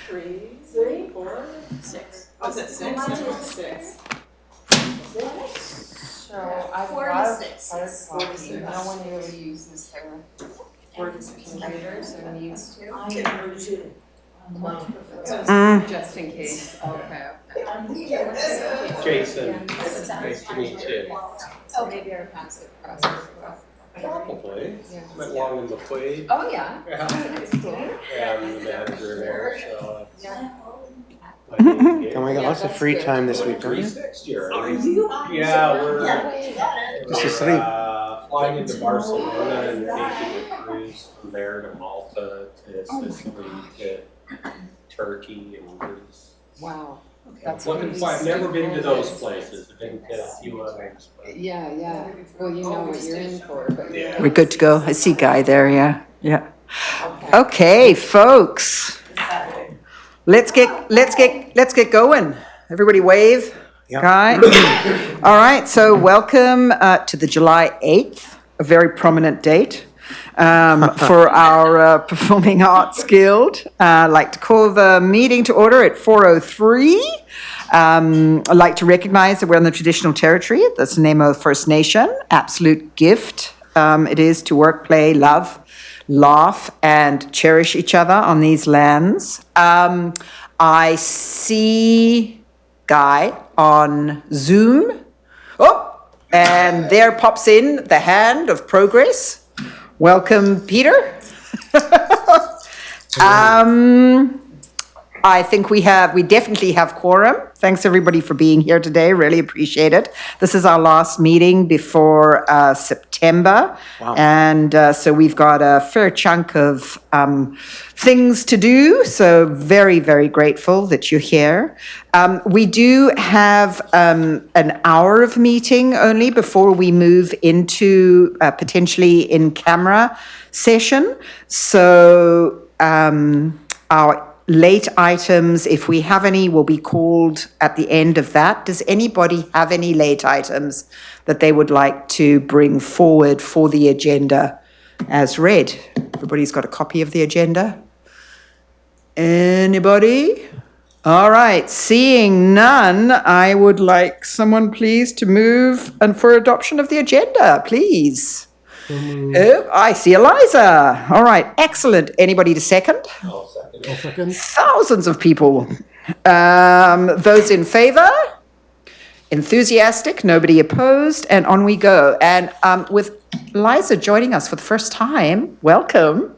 3, 4, 6. Was it 6? Six. So I've got a copy. No one really uses their computers or needs to. Just in case. Okay. Jason, nice to meet you. Oh, maybe our paths have crossed. Probably. Yeah. Went long in the Quaid. Oh, yeah. Yeah. That's cool. Yeah, I'm the manager there, so. Yeah. My name is Oh my God, lots of free time this week, don't you? 360 already. Are you? Yeah, we're Just asleep. Flying into Barcelona and taking a cruise from there to Malta to Sicily to Turkey and Greece. Wow. I've never been to those places. I've been to a few others. But Yeah. Well, you know what you're in for, but yeah. We're good to go. I see Guy there, yeah. Okay, folks. Let's get going. Everybody wave. Yeah. Guy. All right, so welcome to the July 8th, a very prominent date for our Performing Arts Guild. I'd like to call the meeting to order at 4:03. I'd like to recognize that we're on the traditional territory, the Nanaimo First Nation. Absolute gift it is to work, play, love, laugh, and cherish each other on these lands. I see Guy on Zoom. Oh, and there pops in the hand of progress. Welcome, Peter. I think we definitely have quorum. Thanks everybody for being here today. Really appreciate it. This is our last meeting before September. Wow. And so we've got a fair chunk of things to do. So very, very grateful that you're here. We do have an hour of meeting only before we move into potentially in-camera session. So our late items, if we have any, will be called at the end of that. Does anybody have any late items that they would like to bring forward for the agenda as read? Everybody's got a copy of the agenda? Anybody? All right, seeing none, I would like someone please to move and for adoption of the agenda, please. Oh, I see Eliza. All right, excellent. Anybody to second? I'll second. Thousands of people. Those in favor? Enthusiastic, nobody opposed, and on we go. And with Eliza joining us for the first time, welcome.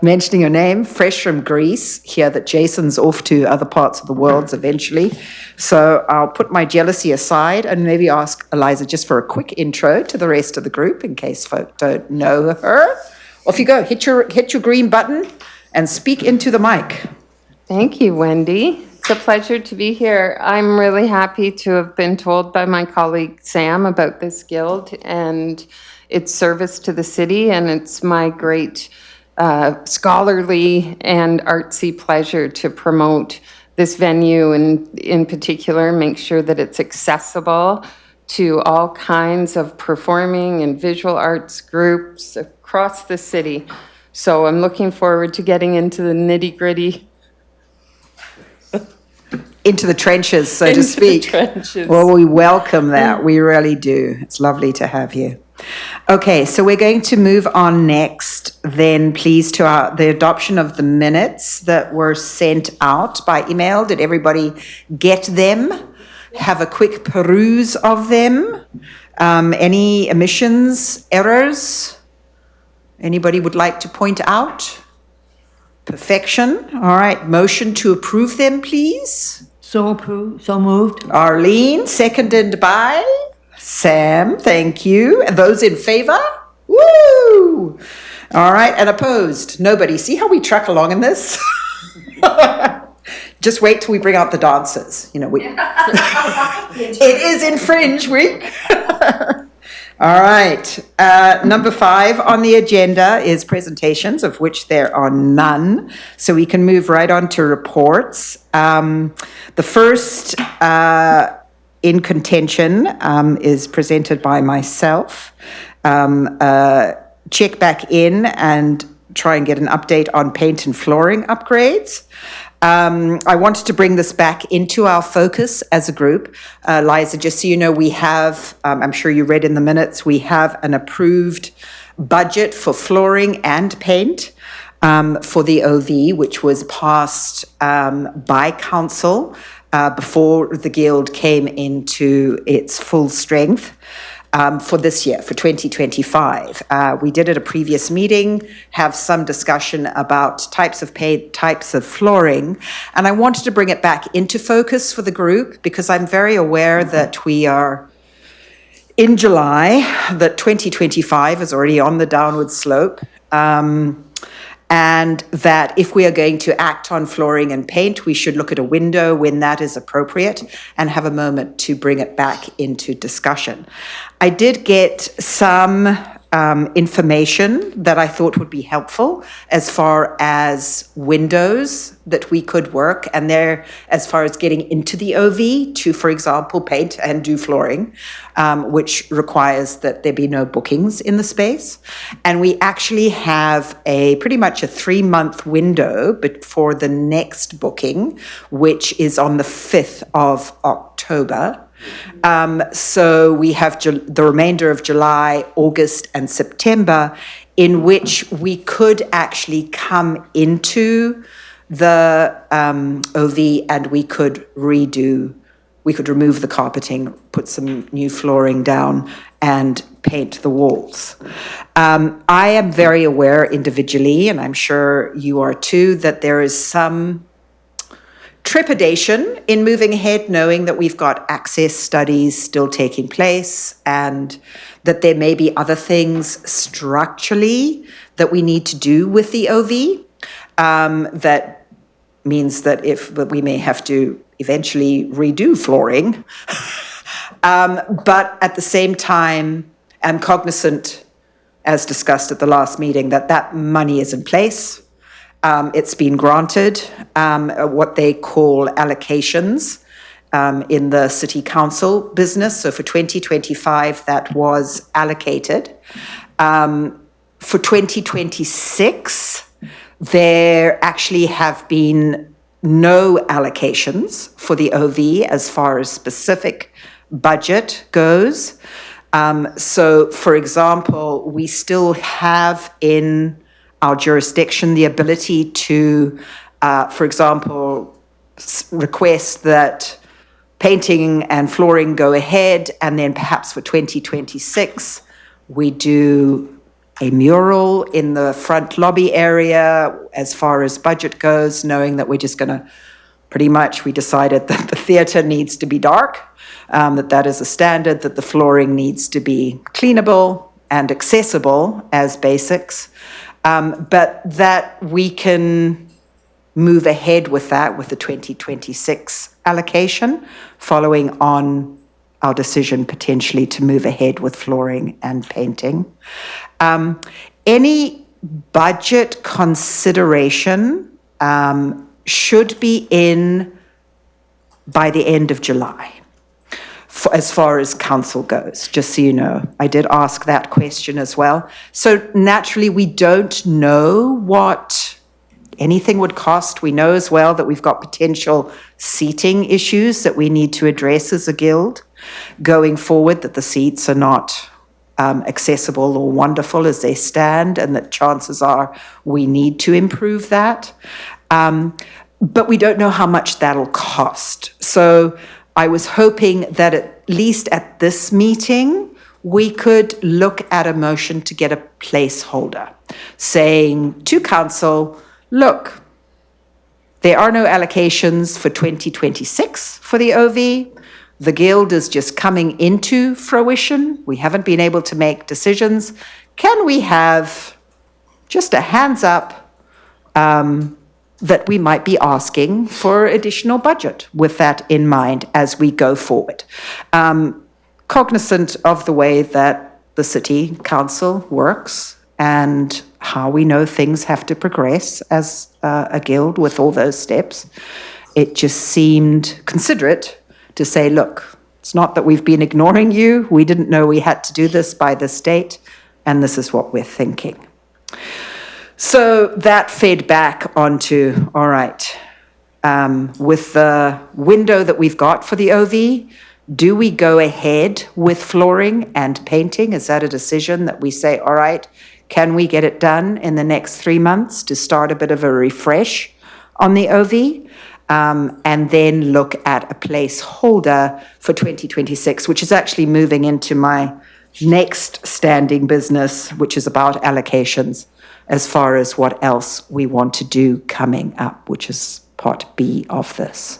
Mentioning your name, fresh from Greece, hear that Jason's off to other parts of the world eventually. So I'll put my jealousy aside and maybe ask Eliza just for a quick intro to the rest of the group in case folk don't know her. Off you go, hit your green button and speak into the mic. Thank you, Wendy. It's a pleasure to be here. I'm really happy to have been told by my colleague Sam about this guild and its service to the city, and it's my great scholarly and artsy pleasure to promote this venue and in particular make sure that it's accessible to all kinds of performing and visual arts groups across the city. So I'm looking forward to getting into the nitty-gritty. Into the trenches, so to speak. Trenches. Well, we welcome that. We really do. It's lovely to have you. Okay, so we're going to move on next, then please, to the adoption of the minutes that were sent out by email. Did everybody get them? Have a quick peruse of them? Any omissions, errors? Anybody would like to point out? Perfection. All right, motion to approve them, please. So approved, so moved. Arlene, seconded by Sam. Thank you. And those in favor? Woo! All right, and opposed? Nobody. See how we truck along in this? Just wait till we bring out the dancers. You know, it is in Fringe Week. All right. Number 5 on the agenda is presentations, of which there are none. So we can move right on to reports. The first in contention is presented by myself. Check back in and try and get an update on paint and flooring upgrades. I wanted to bring this back into our focus as a group. Liza, just so you know, we have, I'm sure you read in the minutes, we have an approved budget for flooring and paint for the OV, which was passed by council before the Guild came into its full strength. For this year, for 2025. We did at a previous meeting have some discussion about types of paint, types of flooring, and I wanted to bring it back into focus for the group because I'm very aware that we are in July, that 2025 is already on the downward slope. And that if we are going to act on flooring and paint, we should look at a window when that is appropriate and have a moment to bring it back into discussion. I did get some information that I thought would be helpful as far as windows that we could work, and there as far as getting into the OV to, for example, paint and do flooring, which requires that there be no bookings in the space. And we actually have pretty much a 3-month window but for the next booking, which is on the 5th of October. So we have the remainder of July, August, and September, in which we could actually come into the OV and we could remove the carpeting, put some new flooring down, and paint the walls. I am very aware individually, and I'm sure you are too, that there is some trepidation in moving ahead, knowing that we've got access studies still taking place and that there may be other things structurally that we need to do with the OV. That means that we may have to eventually redo flooring. But at the same time, I'm cognizant, as discussed at the last meeting, that money is in place. It's been granted what they call allocations in the city council business. So for 2025, that was allocated. For 2026, there actually have been no allocations for the OV as far as specific budget goes. So, for example, we still have in our jurisdiction the ability to, for example, request that painting and flooring go ahead, and then perhaps for 2026, we do a mural in the front lobby area as far as budget goes, knowing that we're just going to we decided that the theatre needs to be dark, that is a standard, that the flooring needs to be cleanable and accessible as basics. But that we can move ahead with that with the 2026 allocation, following on our decision potentially to move ahead with flooring and painting. Any budget consideration should be in by the end of July. As far as council goes, just so you know. I did ask that question as well. So naturally, we don't know what anything would cost. We know as well that we've got potential seating issues that we need to address as a guild going forward, that the seats are not accessible or wonderful as they stand, and that chances are we need to improve that. But we don't know how much that'll cost. So I was hoping that at least at this meeting, we could look at a motion to get a placeholder, saying to council, look, there are no allocations for 2026 for the OV. The Guild is just coming into fruition. We haven't been able to make decisions. Can we have just a hands up that we might be asking for additional budget with that in mind as we go forward? Cognizant of the way that the city council works and how we know things have to progress as a guild with all those steps, it just seemed considerate to say, look, it's not that we've been ignoring you. We didn't know we had to do this by this date, and this is what we're thinking. So that fed back onto, all right, with the window that we've got for the OV, do we go ahead with flooring and painting? Is that a decision that we say, all right, can we get it done in the next 3 months to start a bit of a refresh on the OV? And then look at a placeholder for 2026, which is actually moving into my next standing business, which is about allocations as far as what else we want to do coming up, which is part B of this.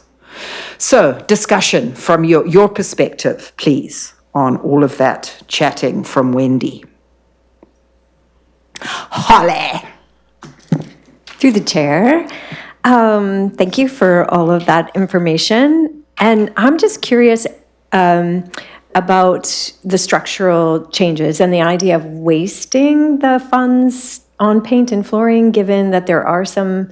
So, discussion from your perspective, please, on all of that chatting from Wendy. Holly. Through the chair. Thank you for all of that information. And I'm just curious about the structural changes and the idea of wasting the funds on paint and flooring, given that there are some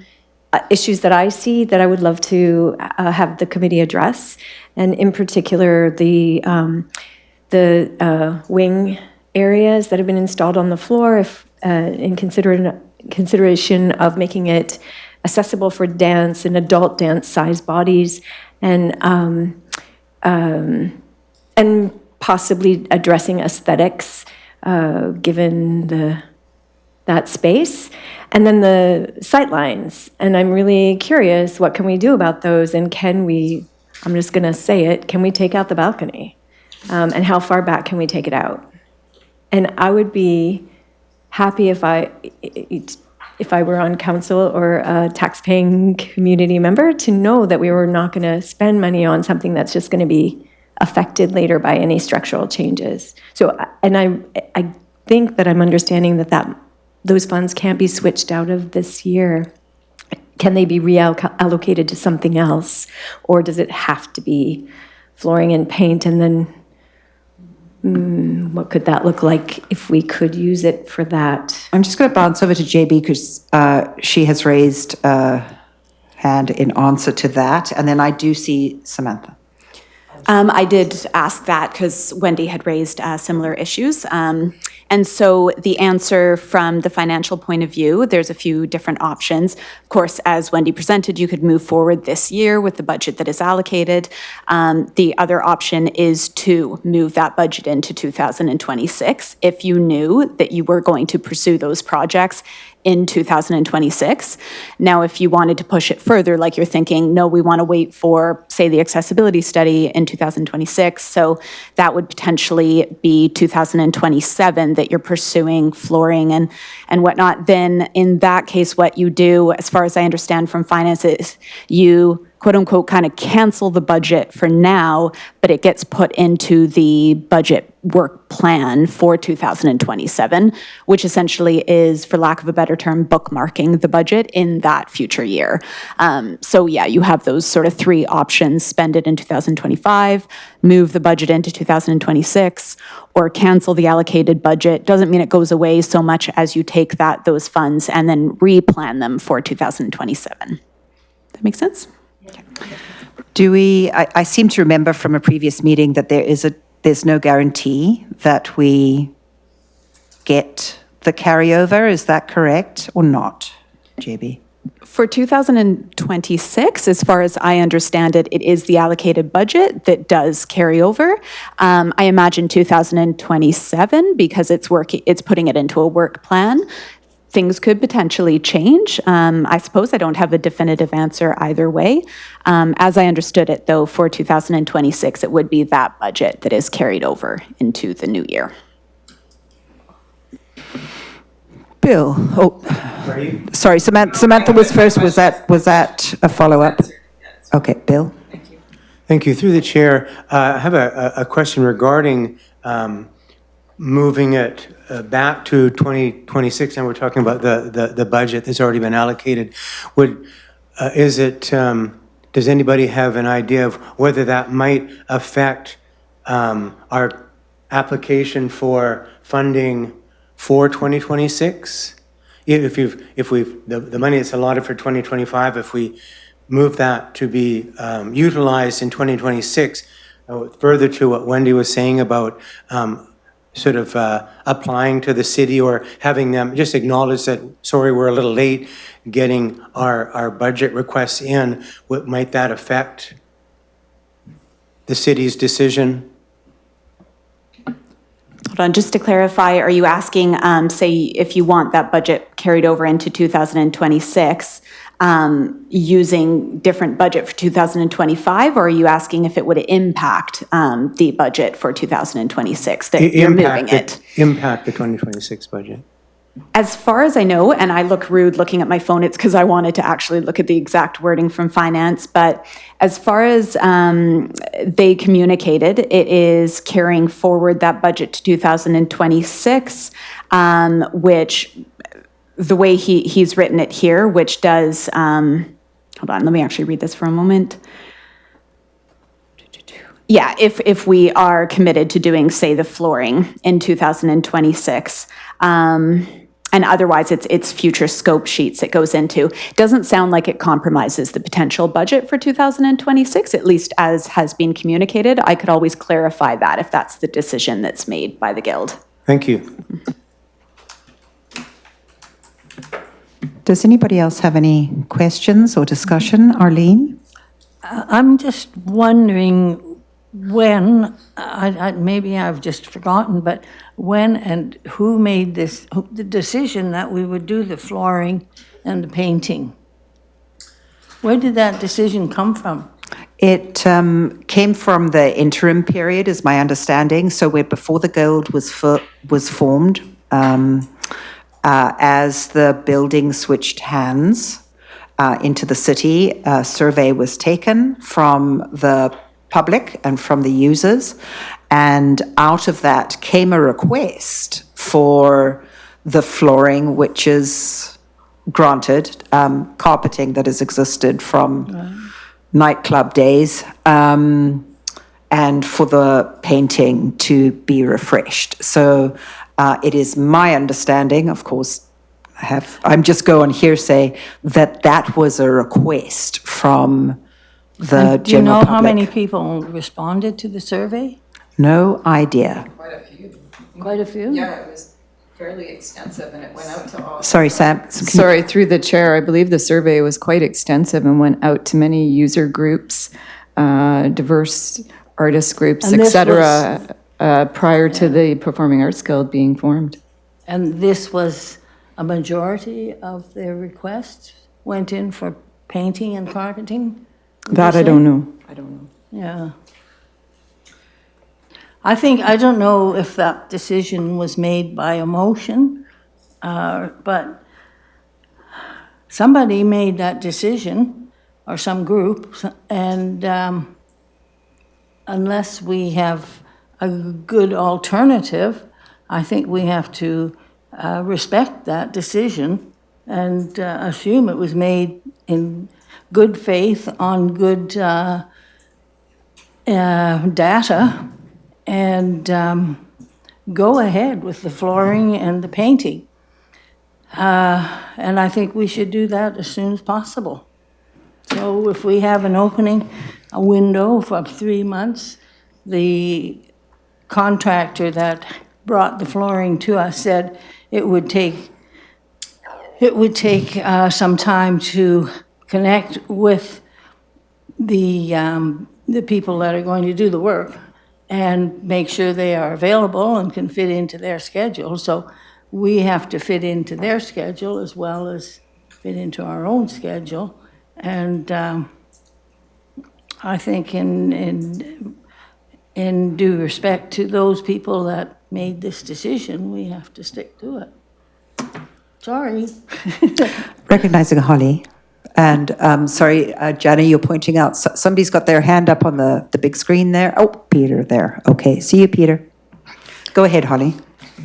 issues that I see that I would love to have the committee address, and in particular the wing areas that have been installed on the floor, if in consideration of making it accessible for dance and adult dance size bodies, and possibly addressing aesthetics given that space. And then the sightlines. And I'm really curious, what can we do about those? And can we, I'm just going to say it, can we take out the balcony? And how far back can we take it out? And I would be happy if I were on council or a tax-paying community member to know that we were not going to spend money on something that's just going to be affected later by any structural changes. So, and I think that I'm understanding that those funds can't be switched out of this year. Can they be reallocated to something else? Or does it have to be flooring and paint? And then what could that look like if we could use it for that? I'm just going to bounce over to JB because she has raised a hand in answer to that. And then I do see Samantha. I did ask that because Wendy had raised similar issues. And so the answer from the financial point of view, there's a few different options. Of course, as Wendy presented, you could move forward this year with the budget that is allocated. The other option is to move that budget into 2026 if you knew that you were going to pursue those projects in 2026. Now, if you wanted to push it further, like you're thinking, no, we want to wait for, say, the accessibility study in 2026, so that would potentially be 2027 that you're pursuing flooring and whatnot, then in that case, what you do, as far as I understand from finance, is you quote unquote kind of cancel the budget for now, but it gets put into the budget work plan for 2027, which essentially is, for lack of a better term, bookmarking the budget in that future year. So yeah, you have those sort of three options: spend it in 2025, move the budget into 2026, or cancel the allocated budget. Doesn't mean it goes away so much as you take those funds and then replan them for 2027. That make sense? Do we, I seem to remember from a previous meeting that there's no guarantee that we get the carryover. Is that correct or not, JB? For 2026, as far as I understand it, it is the allocated budget that does carry over. I imagine 2027, because it's putting it into a work plan, things could potentially change. I suppose I don't have a definitive answer either way. As I understood it, though, for 2026, it would be that budget that is carried over into the new year. Bill, sorry, Samantha was first. Was that a follow-up? Okay, Bill. Thank you. Through the chair, I have a question regarding moving it back to 2026, and we're talking about the budget that's already been allocated. Does anybody have an idea of whether that might affect our application for funding for 2026? If the money that's allotted for 2025, if we move that to be utilized in 2026, further to what Wendy was saying about sort of applying to the city or having them just acknowledge that, sorry, we're a little late getting our budget requests in? What might that affect the city's decision? Hold on, just to clarify, are you asking, say, if you want that budget carried over into 2026, using different budget for 2025, or are you asking if it would impact the budget for 2026, that you're moving it? Impact the 2026 budget. As far as I know, and I look rude looking at my phone, it's because I wanted to actually look at the exact wording from finance, but as far as they communicated, it is carrying forward that budget to 2026, which the way he's written it here, which does, hold on, let me actually read this for a moment. Yeah, if we are committed to doing, say, the flooring in 2026, and otherwise it's future scope sheets it goes into. Doesn't sound like it compromises the potential budget for 2026, at least as has been communicated. I could always clarify that if that's the decision that's made by the Guild. Thank you. Does anybody else have any questions or discussion? Arlene? I'm just wondering when, maybe I've just forgotten, but when and who made the decision that we would do the flooring and the painting? Where did that decision come from? It came from the interim period, is my understanding. So before the Guild was formed, as the building switched hands into the city, a survey was taken from the public and from the users, and out of that came a request for the flooring, which is granted, carpeting that has existed from nightclub days, and for the painting to be refreshed. So it is my understanding, of course, I'm just going hearsay, that was a request from the general public. Do you know how many people responded to the survey? No idea. Quite a few? Yeah, it was fairly extensive and it went out to all. Sorry, Sam. Sorry, through the chair, I believe the survey was quite extensive and went out to many user groups, diverse artist groups, And et this cetera, prior to the Performing Arts Guild being formed. And this was a majority of their requests went in for painting and carpeting? would That you I say? don't know. I don't know. Yeah. I don't know if that decision was made by a motion, but somebody made that decision, or some group, and unless we have a good alternative, I think we have to respect that decision and assume it was made in good faith on good data, and go ahead with the flooring and the painting. And I think we should do that as soon as possible. So if we have an opening, a window for 3 months, the contractor that brought the flooring to us said it would take some time to connect with the people that are going to do the work and make sure they are available and can fit into their schedule. So we have to fit into their schedule as well as fit into our own schedule. And I think in due respect to those people that made this decision, we have to stick to it. Sorry. Recognizing Holly. And sorry, Jenna, you're pointing out, somebody's got their hand up on the big screen there. Oh, Peter there. Okay, see you, Peter. Go ahead, Holly.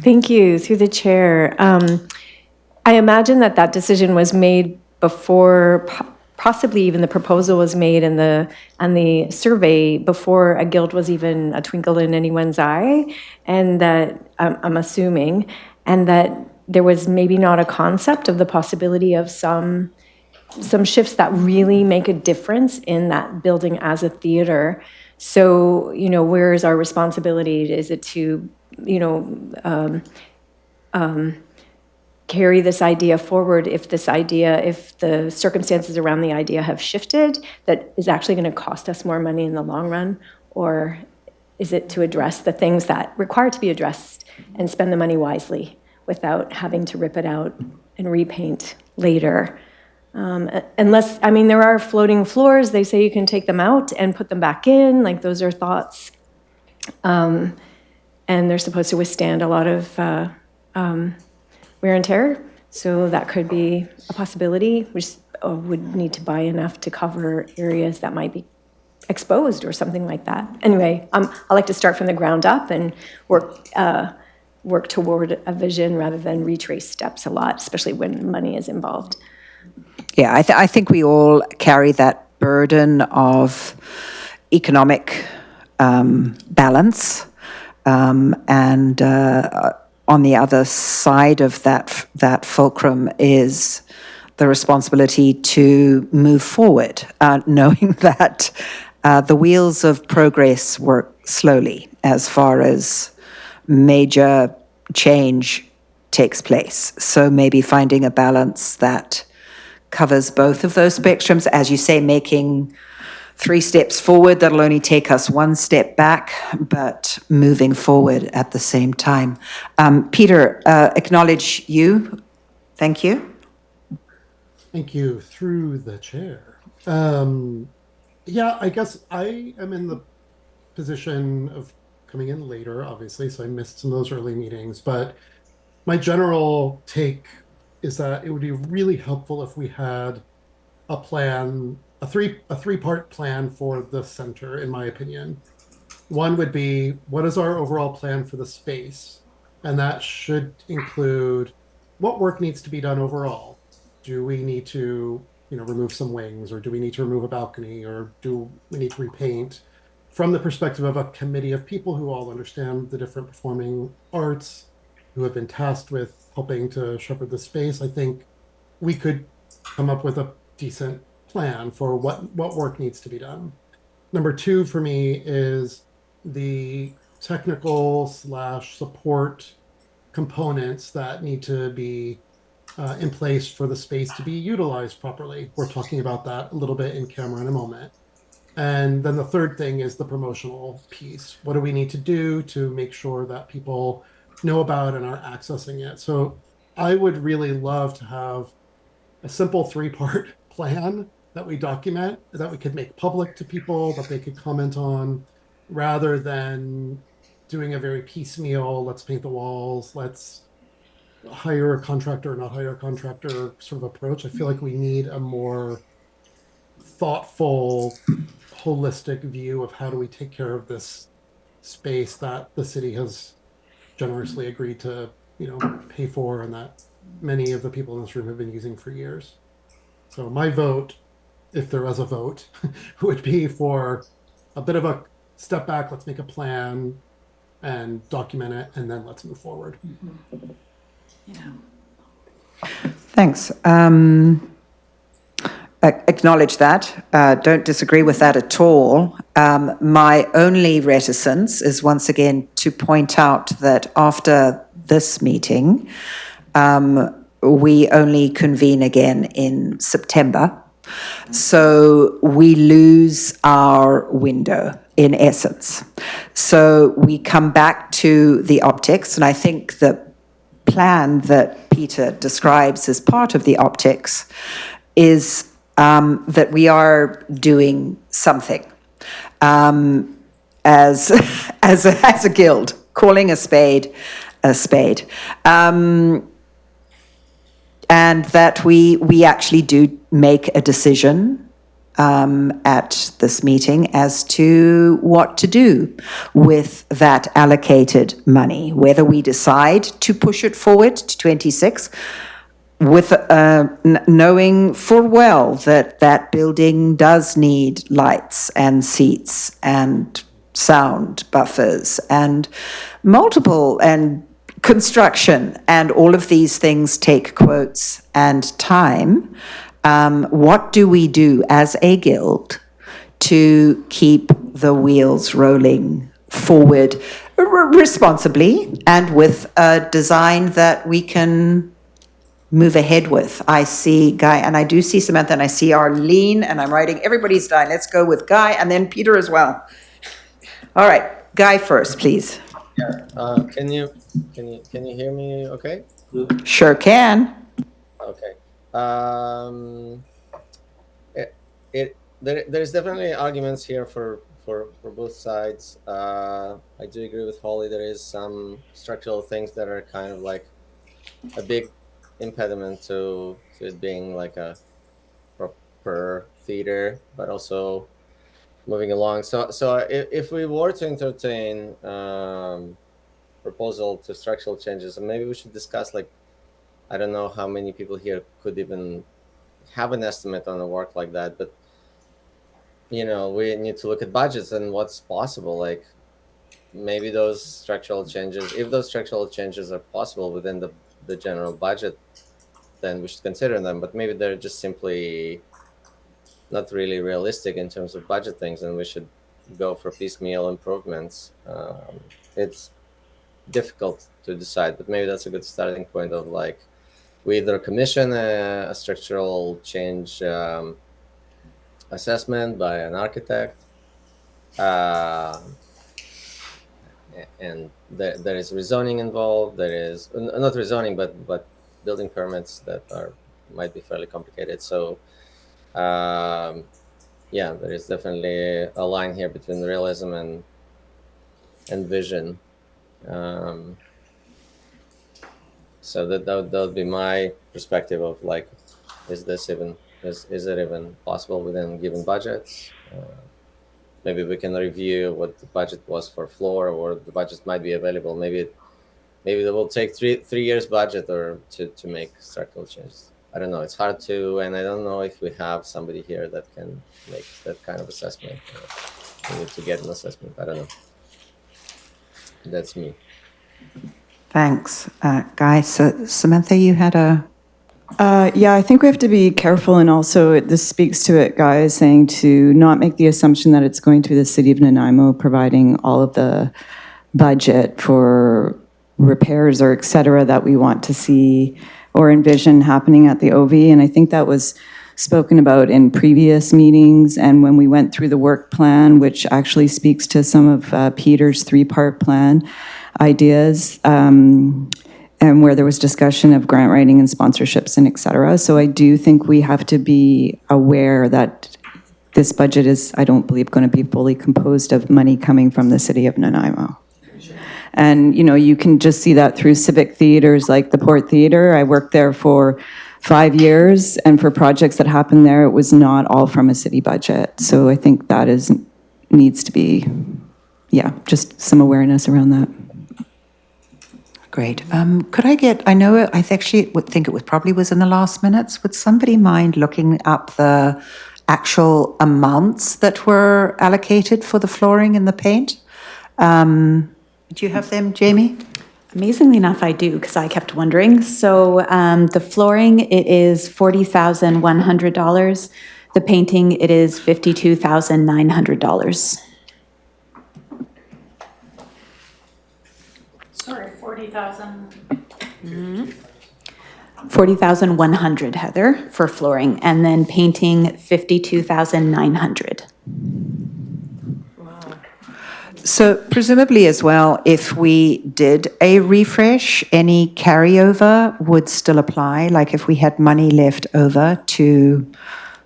Thank you, through the chair. I imagine that decision was made before, possibly even the proposal was made and the survey before a guild was even a twinkle in anyone's eye, and that I'm assuming, and that there was maybe not a concept of the possibility of some shifts that really make a difference in that building as a theater. So, where is our responsibility? Is it to carry this idea forward if the circumstances around the idea have shifted, that is actually going to cost us more money in the long run? Or is it to address the things that require to be addressed and spend the money wisely without having to rip it out and repaint later? Unless, I mean, there are floating floors. They say you can take them out and put them back in. Like, those are thoughts. And they're supposed to withstand a lot of wear and tear. So that could be a possibility. We just would need to buy enough to cover areas that might be exposed or something like that. Anyway, I like to start from the ground up and work toward a vision rather than retrace steps a lot, especially when money is involved. Yeah, I think we all carry that burden of economic balance, and on the other side of that fulcrum is the responsibility to move forward, knowing that the wheels of progress work slowly as far as major change takes place. So maybe finding a balance that covers both of those spectrums, as you say, making 3 steps forward that'll only take us 1 step back, but moving forward at the same time. Peter, acknowledge you. Thank you. Thank you, through the chair. Yeah, I guess I am in the position of coming in later, obviously, so I missed some of those early meetings, but my general take is that it would be really helpful if we had a plan, a three-part plan for the center, in my opinion. One would be, what is our overall plan for the space? And that should include what work needs to be done overall. Do we need to, remove some wings, or do we need to remove a balcony, or do we need to repaint? From the perspective of a committee of people who all understand the different performing arts, who have been tasked with helping to shepherd the space, I think we could come up with a decent plan for what work needs to be done. Number 2 for me is the technical / support components that need to be in place for the space to be utilized properly. We're talking about that a little bit in camera in a moment. And then the third thing is the promotional piece. What do we need to do to make sure that people know about and are accessing it? So I would really love to have a simple 3-part plan that we document, that we could make public to people, that they could comment on, rather than doing a very piecemeal, let's paint the walls, let's hire a contractor or not hire a contractor sort of approach. I feel like we need a more thoughtful, holistic view of how do we take care of this space that the city has generously agreed to, pay for, and that many of the people in this room have been using for years. So my vote, if there was a vote, would be for a bit of a step back. Let's make a plan and document it, and then let's move forward. Yeah. Thanks. Acknowledge that. Don't disagree with that at all. My only reticence is once again to point out that after this meeting, we only convene again in September. So we lose our window, in essence. So we come back to the optics, and I think the plan that Peter describes as part of the optics is that we are doing something as a guild, calling a spade, and that we actually do make a decision at this meeting as to what to do with that allocated money, whether we decide to push it forward to 26, with knowing full well that building does need lights and seats and sound buffers and multiple and construction, and all of these things take quotes and time. What do we do as a guild to keep the wheels rolling forward responsibly and with a design that we can move ahead with. I see Guy, and I do see Samantha, and I see Arlene, and I'm writing everybody's down. Let's go with Guy, and then Peter as well. All right, Guy first, please. Can you hear me? Okay. Sure can. Okay. There's definitely arguments here for both sides. I do agree with Holly. There is some structural things that are kind of like a big impediment to it being like a proper theater, but also moving along. So if we were to entertain proposal to structural changes, and maybe we should discuss, like, I don't know how many people here could even have an estimate on a work like that, but we need to look at budgets and what's possible. Like, maybe those structural changes, if those structural changes are possible within the general budget, then we should consider them. But maybe they're just simply not really realistic in terms of budget things, and we should go for piecemeal improvements. It's difficult to decide, but maybe that's a good starting point of, like, we either commission a structural change assessment by an architect, and there is rezoning involved. There is not rezoning, but building permits that might be fairly complicated. So there is definitely a line here between realism and vision. So that would be my perspective of, like, is it even possible within given budgets? Maybe we can review what the budget was for floor, or the budget might be available. Maybe it will take three years budget or to make structural changes. I don't know. It's hard to, and I don't know if we have somebody here that can make that kind of assessment. We need to get an assessment. I don't know. That's me. Thanks, Guy. So, Samantha, you had a... Yeah, I think we have to be careful, and also this speaks to it, Guy is saying, to not make the assumption that it's going to be the city of Nanaimo providing all of the budget for repairs or et cetera that we want to see or envision happening at the OV. And I think that was spoken about in previous meetings, and when we went through the work plan, which actually speaks to some of Peter's three-part plan ideas, and where there was discussion of grant writing and sponsorships and et cetera. So I do think we have to be aware that this budget is, I don't believe, going to be fully composed of money coming from the city of Nanaimo. And, you can just see that through civic theaters like the Port Theatre. I worked there for 5 years, and for projects that happened there, it was not all from a city budget. So I think that needs to be, just some awareness around that. Great. Could I think it probably was in the last minutes. Would somebody mind looking up the actual amounts that were allocated for the flooring and the paint? Do you have them, Jamie? Amazingly enough, I do, because I kept wondering. So the flooring, it is $40,100. The painting, it is $52,900. Sorry, 40,000. 40,100, Heather, for flooring, and then painting 52,900. So presumably as well, if we did a refresh, any carryover would still apply. Like if we had money left over to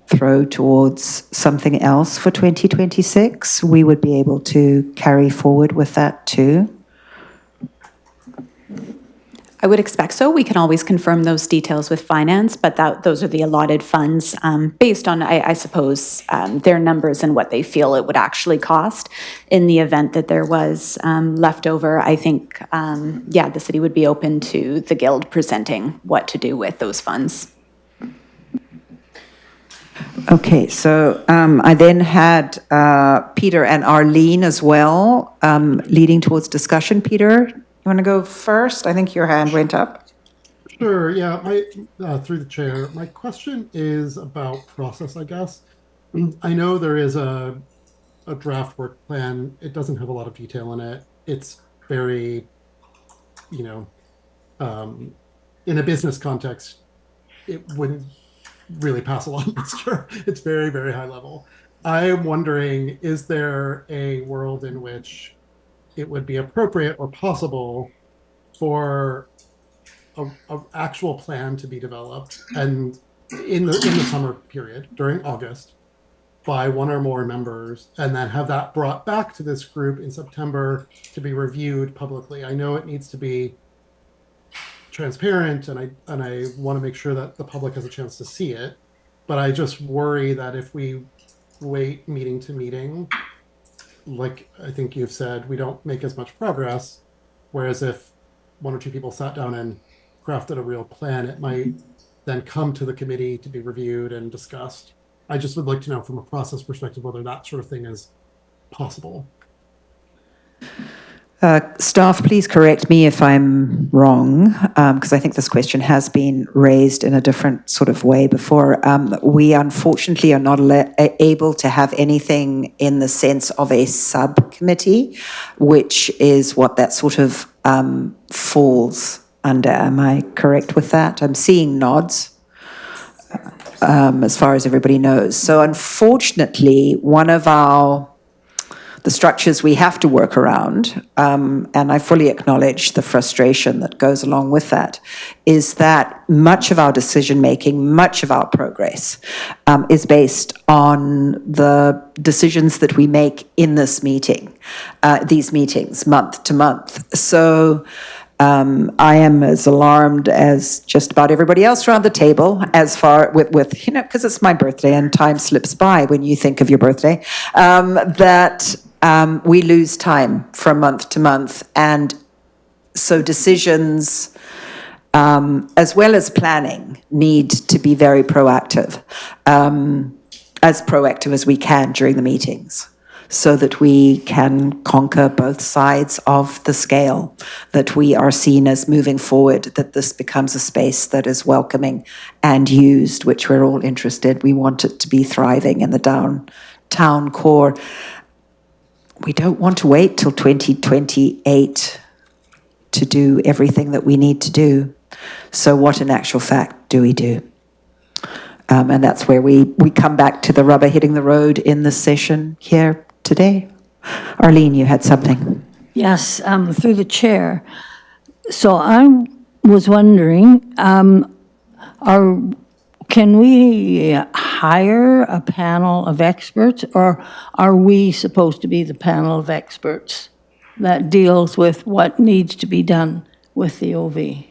throw towards something else for 2026, we would be able to carry forward with that too. I would expect so. We can always confirm those details with finance, but those are the allotted funds based on, I suppose, their numbers and what they feel it would actually cost. In the event that there was leftover, I think, the city would be open to the Guild presenting what to do with those funds. Okay, so I then had Peter and Arlene as well, leading towards discussion. Peter, you want to go first? I think your hand went up. Sure, yeah, through the chair. My question is about process, I guess. I know there is a draft work plan. It doesn't have a lot of detail in it. It's very, you know, in a business context, it wouldn't really pass along muster. It's very, very high level. I am wondering, is there a world in which it would be appropriate or possible for a actual plan to be developed and in the summer period during August by one or more members, and then have that brought back to this group in September to be reviewed publicly? I know it needs to be transparent, and I want to make sure that the public has a chance to see it, but I just worry that if we wait meeting to meeting, like I think you've said, we don't make as much progress. Whereas if one or two people sat down and crafted a real plan, it might then come to the committee to be reviewed and discussed. I just would like to know from a process perspective whether that sort of thing is possible. Staff, please correct me if I'm wrong, because I think this question has been raised in a different sort of way before. We unfortunately are not able to have anything in the sense of a subcommittee, which is what that sort of falls under. Am I correct with that? I'm seeing nods. As far as everybody knows. So unfortunately, one of the structures we have to work around, and I fully acknowledge the frustration that goes along with that, is that much of our decision-making, much of our progress is based on the decisions that we make in this meeting, these meetings, month to month. So I am as alarmed as just about everybody else around the table as far with you know, because it's my birthday and time slips by when you think of your birthday, that we lose time from month to month. And so decisions, as well as planning, need to be very proactive, as proactive as we can during the meetings, so that we can conquer both sides of the scale, that we are seen as moving forward, that this becomes a space that is welcoming and used, which we're all interested. We want it to be thriving in the downtown core. We don't want to wait till 2028 to do everything that we need to do. So what in actual fact do we do? And that's where we come back to the rubber hitting the road in this session here today. Arlene, you had something. Yes, through the chair. So I was wondering, can we hire a panel of experts, or are we supposed to be the panel of experts that deals with what needs to be done with the OV?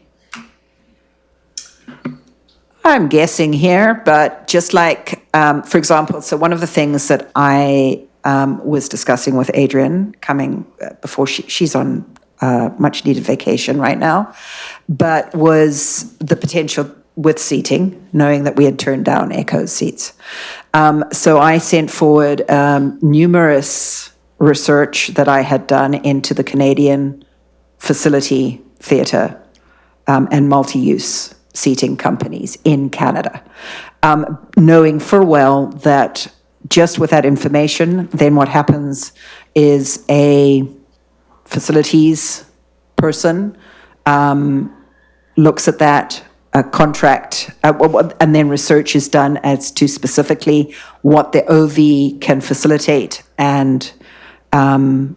I'm guessing here, but just like, for example, so one of the things that I was discussing with Adrian coming before she's on much needed vacation right now, but was the potential with seating, knowing that we had turned down Echo's seats. So I sent forward numerous research that I had done into the Canadian facility theatre and multi-use seating companies in Canada, knowing full well that just with that information, then what happens is a facilities person looks at that contract, and then research is done as to specifically what the OV can facilitate and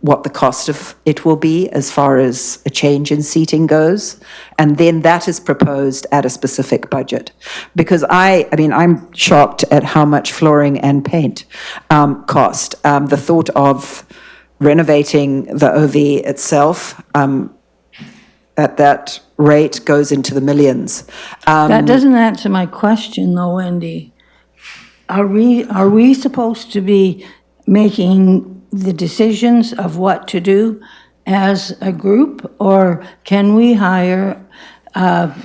what the cost of it will be as far as a change in seating goes. And then that is proposed at a specific budget. Because I mean, I'm shocked at how much flooring and paint cost. The thought of renovating the OV itself at that rate goes into the millions. That doesn't answer my question, though, Wendy. Are we supposed to be making the decisions of what to do as a group, or can we hire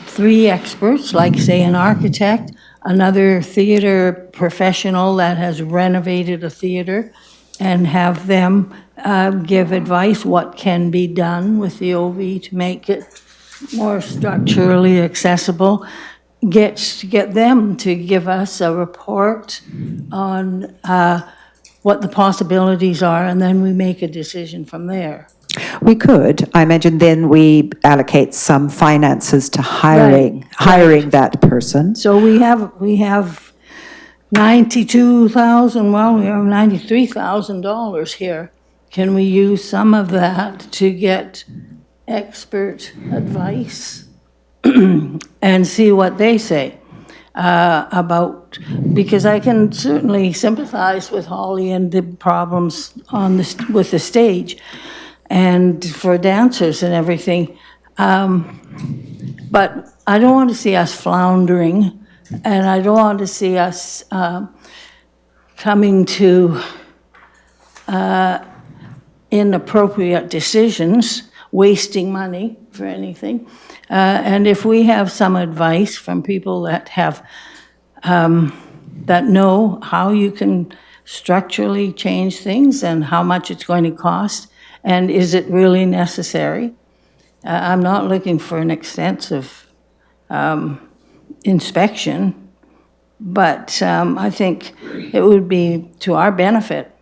3 experts, like say an architect, another theater professional that has renovated a theater, and have them give advice what can be done with the OV to make it more structurally accessible, get them to give us a report on what the possibilities are, and then we make a decision from there. We could. I imagine then we allocate some finances to hiring that person. So we have 92,000, well, we have $93,000 here. Can we use some of that to get expert advice and see what they say about, because I can certainly sympathize with Holly and the problems with the stage and for dancers and everything. But I don't want to see us floundering, and I don't want to see us coming to inappropriate decisions, wasting money for anything. And if we have some advice from people that have, that know how you can structurally change things and how much it's going to cost, and is it really necessary? I'm not looking for an extensive inspection, but I think it would be to our benefit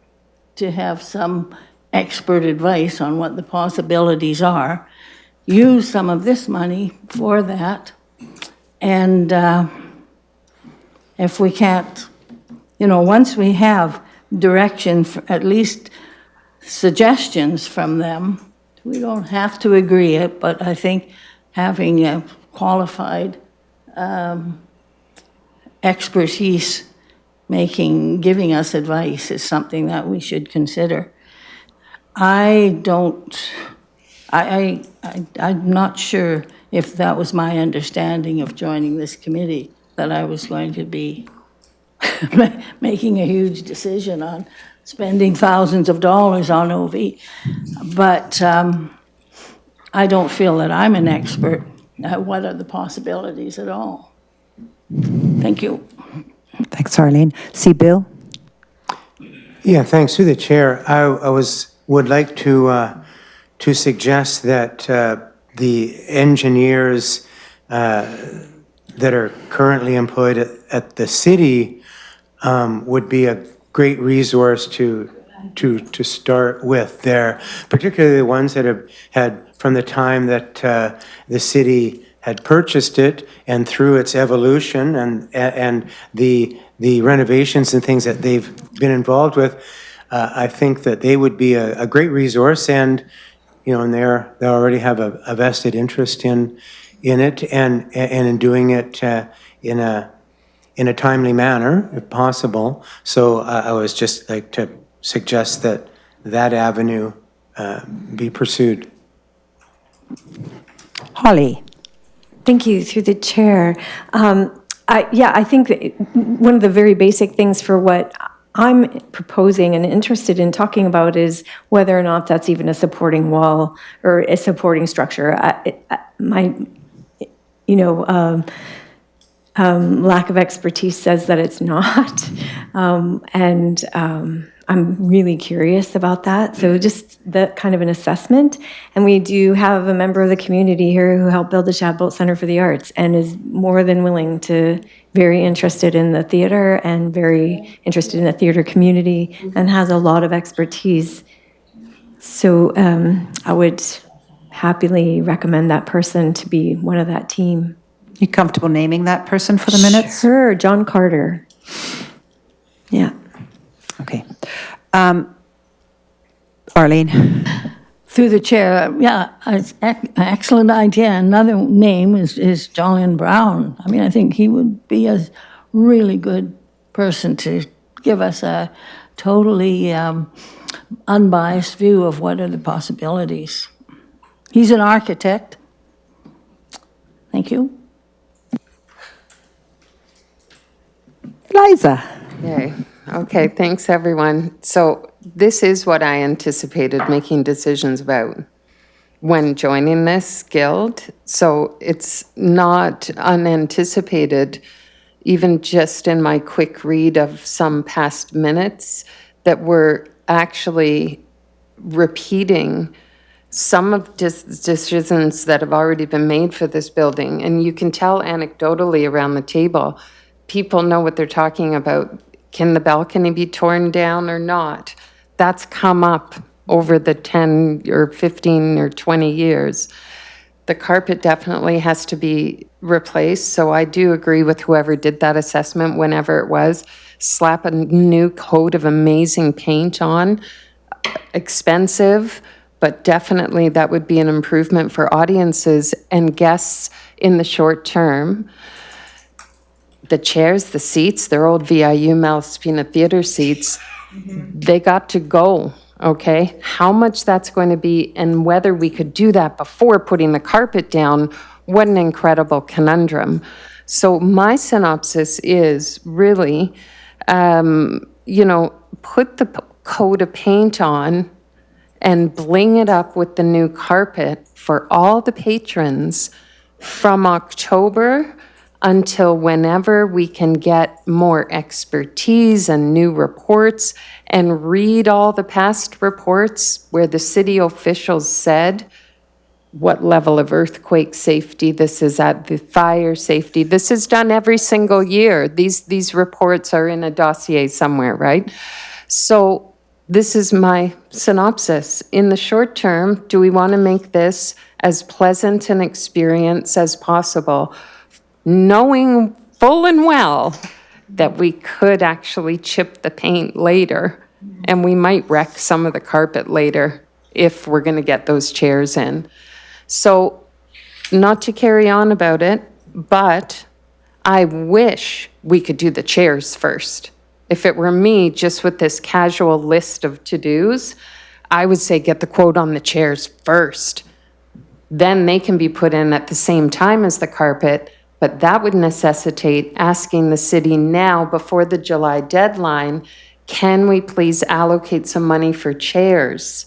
to have some expert advice on what the possibilities are, use some of this money for that, and if we can't, once we have direction, at least suggestions from them, we don't have to agree it, but I think having a qualified expertise giving us advice is something that we should consider. I'm not sure if that was my understanding of joining this committee, that I was going to be making a huge decision on spending thousands of dollars on OV. But I don't feel that I'm an expert at what are the possibilities at all. Thank you. Thanks, Arlene. See, Bill? Yeah, thanks. Through the chair, I would like to suggest that the engineers that are currently employed at the city would be a great resource to start with there, particularly the ones that have had from the time that the city had purchased it and through its evolution and the renovations and things that they've been involved with. I think that they would be a great resource, and and they already have a vested interest in it and in doing it in a timely manner, if possible. So I was just like to suggest that avenue be pursued. Holly? Thank you, through the chair. I think that one of the very basic things for what I'm proposing and interested in talking about is whether or not that's even a supporting wall or a supporting structure. Lack of expertise says that it's not, and I'm really curious about that. So just that kind of an assessment. And we do have a member of the community here who helped build the Shadbolt Center for the Arts and is more than willing to, very interested in the theater and very interested in the theater community and has a lot of expertise. So I would happily recommend that person to be one of that team. You comfortable naming that person for the minutes? Sure, John Carter. Yeah. Okay. Arlene? Through the chair, yeah, it's an excellent idea. Another name is Jolyon Brown. I mean, I think he would be a really good person to give us a totally unbiased view of what are the possibilities. He's an architect. Thank you. Eliza? Yay. Okay, thanks, everyone. So this is what I anticipated making decisions about when joining this guild. So it's not unanticipated, even just in my quick read of some past minutes, that we're actually repeating some of decisions that have already been made for this building. And you can tell anecdotally around the table, people know what they're talking about. Can the balcony be torn down or not? That's come up over the 10 or 15 or 20 years. The carpet definitely has to be replaced, so I do agree with whoever did that assessment, whenever it was. Slap a new coat of amazing paint on, expensive, but definitely that would be an improvement for audiences and guests in the short term. The chairs, the seats, they're old VIU Malaspina Theater seats, they got to go, okay? How much that's going to be and whether we could do that before putting the carpet down, what an incredible conundrum. So my synopsis is really, put the coat of paint on and bling it up with the new carpet for all the patrons from October until whenever we can get more expertise and new reports and read all the past reports where the city officials said what level of earthquake safety this is at, the fire safety. This is done every single year. These reports are in a dossier somewhere, right? So this is my synopsis. In the short term, do we want to make this as pleasant an experience as possible, knowing full and well that we could actually chip the paint later and we might wreck some of the carpet later if we're going to get those chairs in. So not to carry on about it, but I wish we could do the chairs first. If it were me, just with this casual list of to-dos, I would say get the quote on the chairs first. Then they can be put in at the same time as the carpet, but that would necessitate asking the city now, before the July deadline, can we please allocate some money for chairs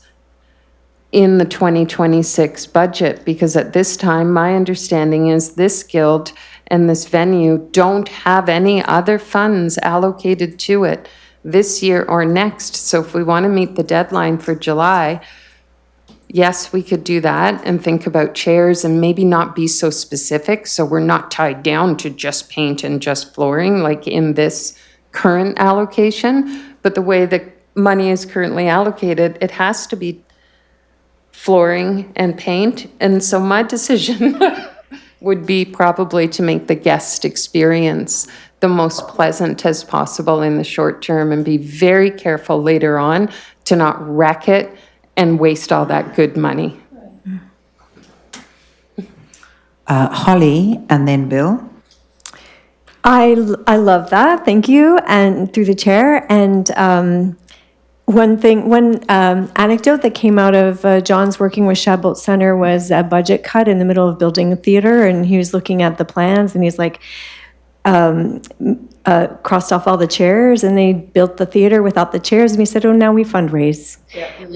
in the 2026 budget? Because at this time, my understanding is this guild and this venue don't have any other funds allocated to it this year or next. So if we want to meet the deadline for July, yes, we could do that and think about chairs and maybe not be so specific, so we're not tied down to just paint and just flooring like in this current allocation. But the way the money is currently allocated, it has to be flooring and paint. And so my decision would be probably to make the guest experience the most pleasant as possible in the short term and be very careful later on to not wreck it and waste all that good money. Holly, and then Bill. I love that. Thank you. And through the chair. And one anecdote that came out of John's working with Shadbolt Center was a budget cut in the middle of building a theater. And he was looking at the plans and he's like, crossed off all the chairs and they built the theater without the chairs. And he said, oh, now we fundraise.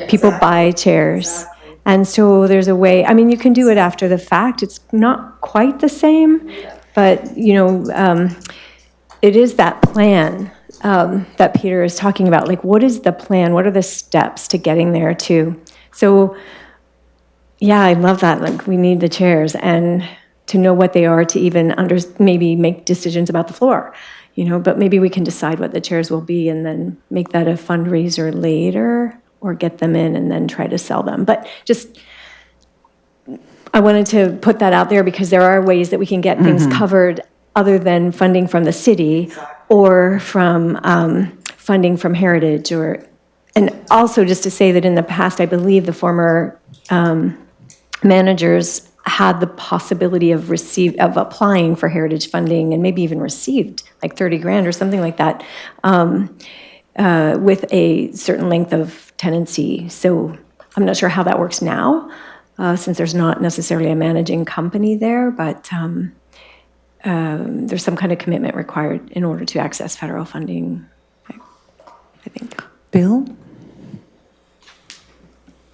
People buy chairs. Exactly. And so there's a way, I mean, you can do it after the fact. It's not quite the same, but, it is that plan that Peter is talking about. Like, what is the plan? What are the steps to getting there too? So, yeah, I love that. Like, we need the chairs and to know what they are to even maybe make decisions about the floor, but maybe we can decide what the chairs will be and then make that a fundraiser later or get them in and then try to sell them. But just, I wanted to put that out there because there are ways that we can get things covered other than funding from the city or from funding from Heritage and also just to say that in the past, I believe the former managers had the possibility of applying for heritage funding and maybe even received like 30 grand or something like that with a certain length of tenancy. So I'm not sure how that works now since there's not necessarily a managing company there, but there's some kind of commitment required in order to access federal funding, I think. Bill?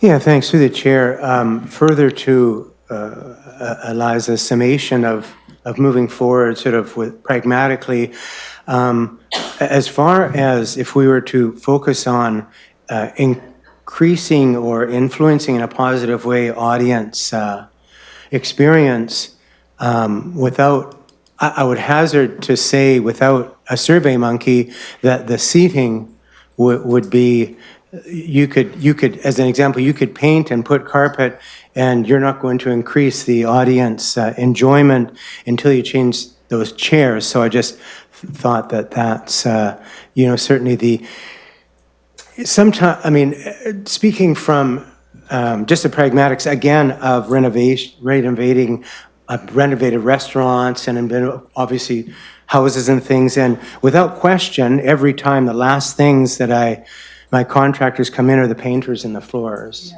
Yeah, thanks through the chair. Further to Eliza's summation of moving forward sort of pragmatically, as far as if we were to focus on increasing or influencing in a positive way audience experience I would hazard to say without a survey monkey that the seating would be you could, as an example, you could paint and put carpet, and you're not going to increase the audience enjoyment until you change those chairs. So I just thought that that's, certainly I mean, speaking from just the pragmatics, again, of renovating renovated restaurants and obviously houses and things, and without question, every time the last things that my contractors come in are the painters and the floors.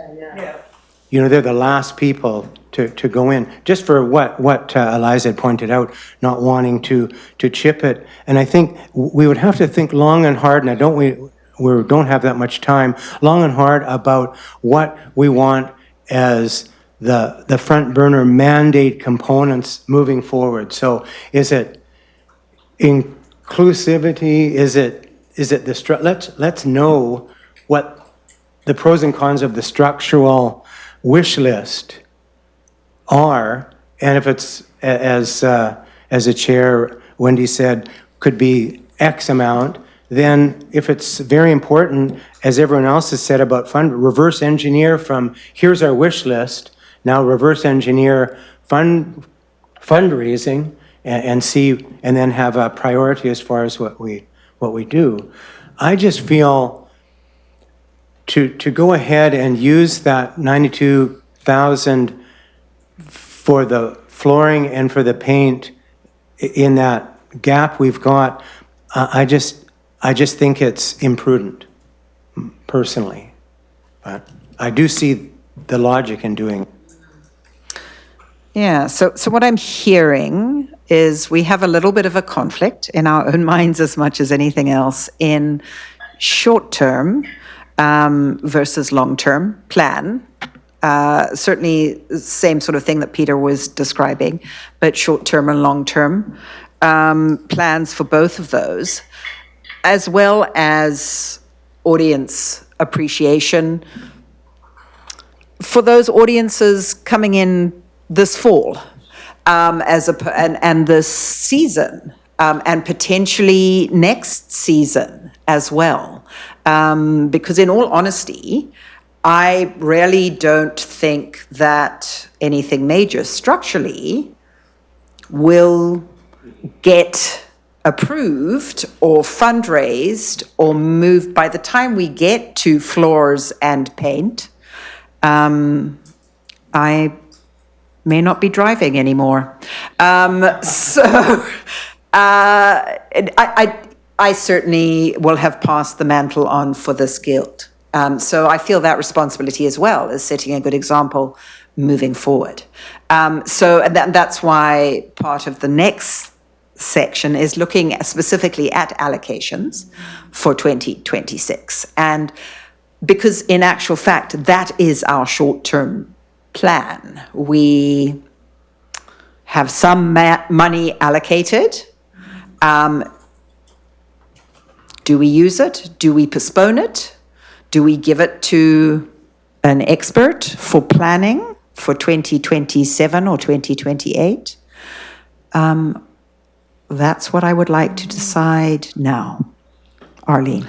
They're the last people to go in, just for what Eliza had pointed out, not wanting to chip it. And I think we would have to think long and hard, and we don't have that much time, long and hard about what we want as the front burner mandate components moving forward. So is it inclusivity? Is it let's know what the pros and cons of the structural wish list are, and if it's as a chair Wendy said could be X amount, then if it's very important, as everyone else has said about reverse engineer from here's our wish list, now reverse engineer fundraising and see, and then have a priority as far as what we do. I just feel to go ahead and use that 92,000 for the flooring and for the paint in that gap we've got, I just think it's imprudent, personally. But I do see the logic in doing it. Yeah, so what I'm hearing is we have a little bit of a conflict in our own minds as much as anything else in short-term versus long-term plan. Certainly same sort of thing that Peter was describing, but short-term and long-term plans for both of those, as well as audience appreciation for those audiences coming in this fall and this season and potentially next season as well. Because in all honesty, I really don't think that anything major structurally will get approved or fundraised or moved by the time we get to floors and paint. I may not be driving anymore. I certainly will have passed the mantle on for this guild. So I feel that responsibility as well as setting a good example moving forward. That's why part of the next section is looking specifically at allocations for 2026. And because in actual fact, that is our short-term plan. We have some money allocated. Do we use it? Do we postpone it? Do we give it to an expert for planning for 2027 or 2028? That's what I would like to decide now. Arlene.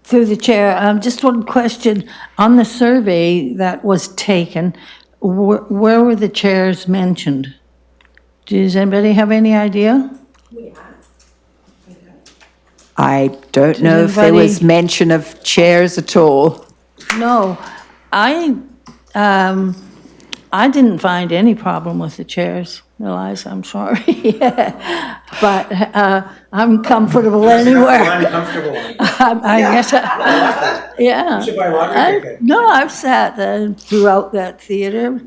Through the chair, just one question. On the survey that was taken, where were the chairs mentioned? Does anybody have any idea? I don't know if there was mention of chairs at all. No, I didn't find any problem with the chairs, Eliza, I'm sorry. But I'm comfortable anywhere. I guess, yeah. You should buy a lottery ticket. No, I've sat throughout that theater.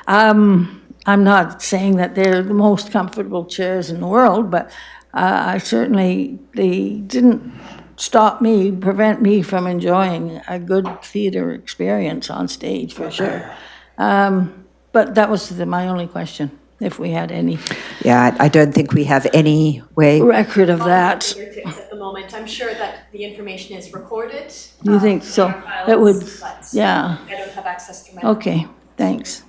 I'm not saying that they're the most comfortable chairs in the world, but they didn't prevent me from enjoying a good theater experience on stage, for sure. But that was my only question, if we had any. Yeah, I don't think we have any way. Record of that. At the moment, I'm sure that the information is recorded. You think so? in our files, It would, but yeah. I don't have access to my. Okay, thanks.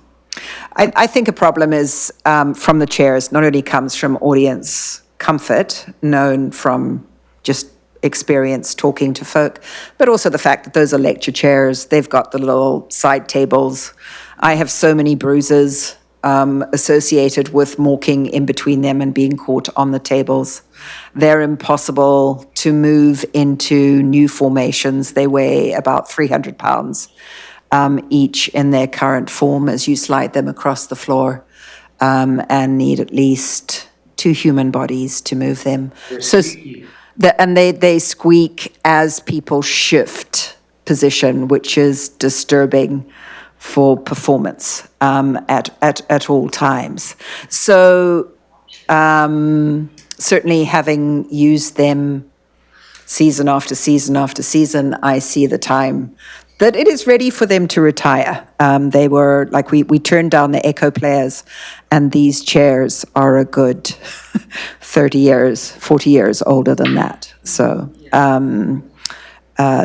I think a problem is from the chairs, not only comes from audience comfort, known from just experience talking to folk, but also the fact that those are lecture chairs. They've got the little side tables. I have so many bruises associated with walking in between them and being caught on the tables. They're impossible to move into new formations. They weigh about 300 pounds each in their current form as you slide them across the floor, and need at least 2 human bodies to move them. And they squeak as people shift position, which is disturbing for performance at all times. So certainly having used them season after season after season, I see the time that it is ready for them to retire. They were, like, we turned down the Echo players, and these chairs are a good 30 years, 40 years older than that. So,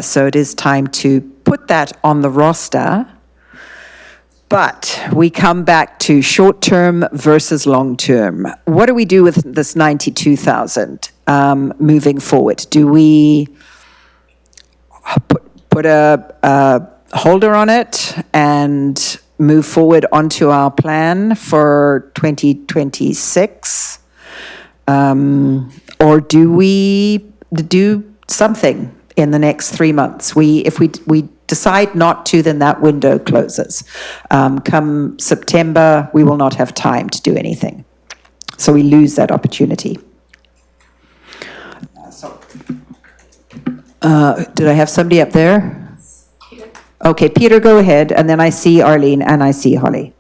so it is time to put that on the roster. But we come back to short-term versus long-term. What do we do with this 92,000 moving forward? Do we put a holder on it and move forward onto our plan for 2026? Or do we do something in the next 3 months? If we decide not to, then that window closes. Come September, we will not have time to do anything. So we lose that opportunity. Did I have somebody up there? Okay, Peter, go ahead. And then I see Arlene and I see Holly.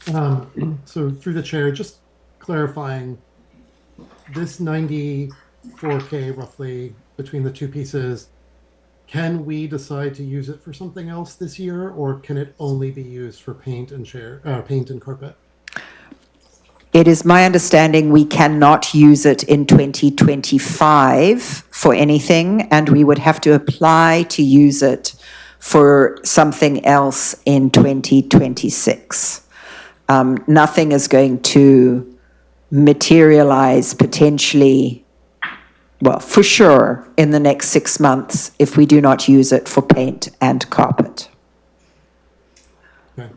So through the chair, just clarifying, this 94K roughly between the two pieces, can we decide to use it for something else this year, or can it only be used for paint and paint and carpet? It is my understanding we cannot use it in 2025 for anything, and we would have to apply to use it for something else in 2026. Nothing is going to materialize potentially, well, for sure, in the next 6 months if we do not use it for paint and carpet. Okay.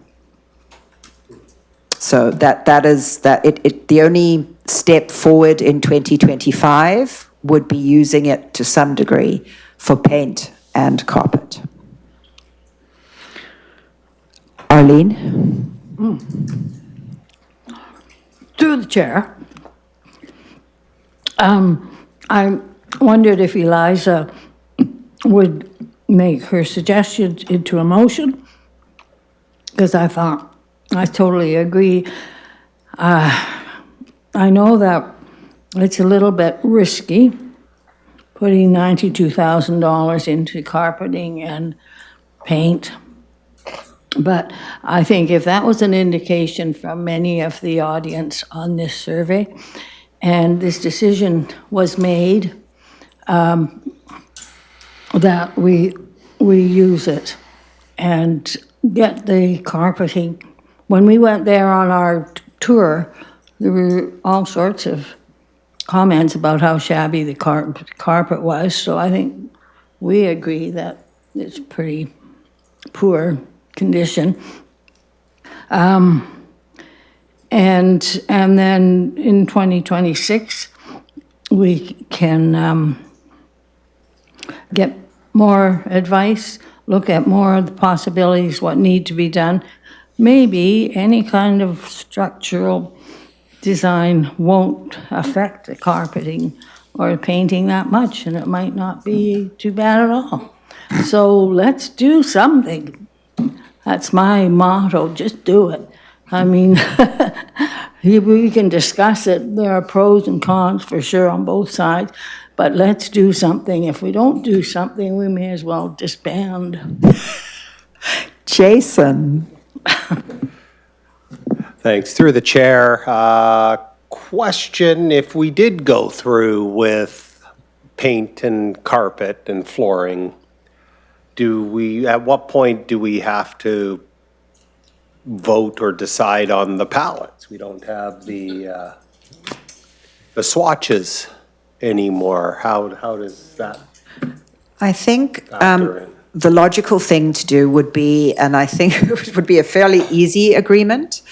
So that is the only step forward in 2025 would be using it to some degree for paint and carpet. Arlene? Through the chair. I wondered if Eliza would make her suggestions into a motion, because I totally agree. I know that it's a little bit risky putting $92,000 into carpeting and paint, but I think if that was an indication from many of the audience on this survey, and this decision was made that we use it and get the carpeting. When we went there on our tour, there were all sorts of comments about how shabby the carpet was, so I think we agree that it's pretty poor condition. And then in 2026, we can get more advice, look at more of the possibilities, what need to be done. Maybe any kind of structural design won't affect the carpeting or the painting that much, and it might not be too bad at all. So let's do something. That's my motto, just do it. I mean, we can discuss it. There are pros and cons for sure on both sides, but let's do something. If we don't do something, we may as well disband. Jason. Thanks. Through the chair, question, if we did go through with paint and carpet and flooring, at what point do we have to vote or decide on the pallets? We don't have the swatches anymore? How does that I think factor in? the logical thing to do would be, and I think it would be a fairly easy agreement,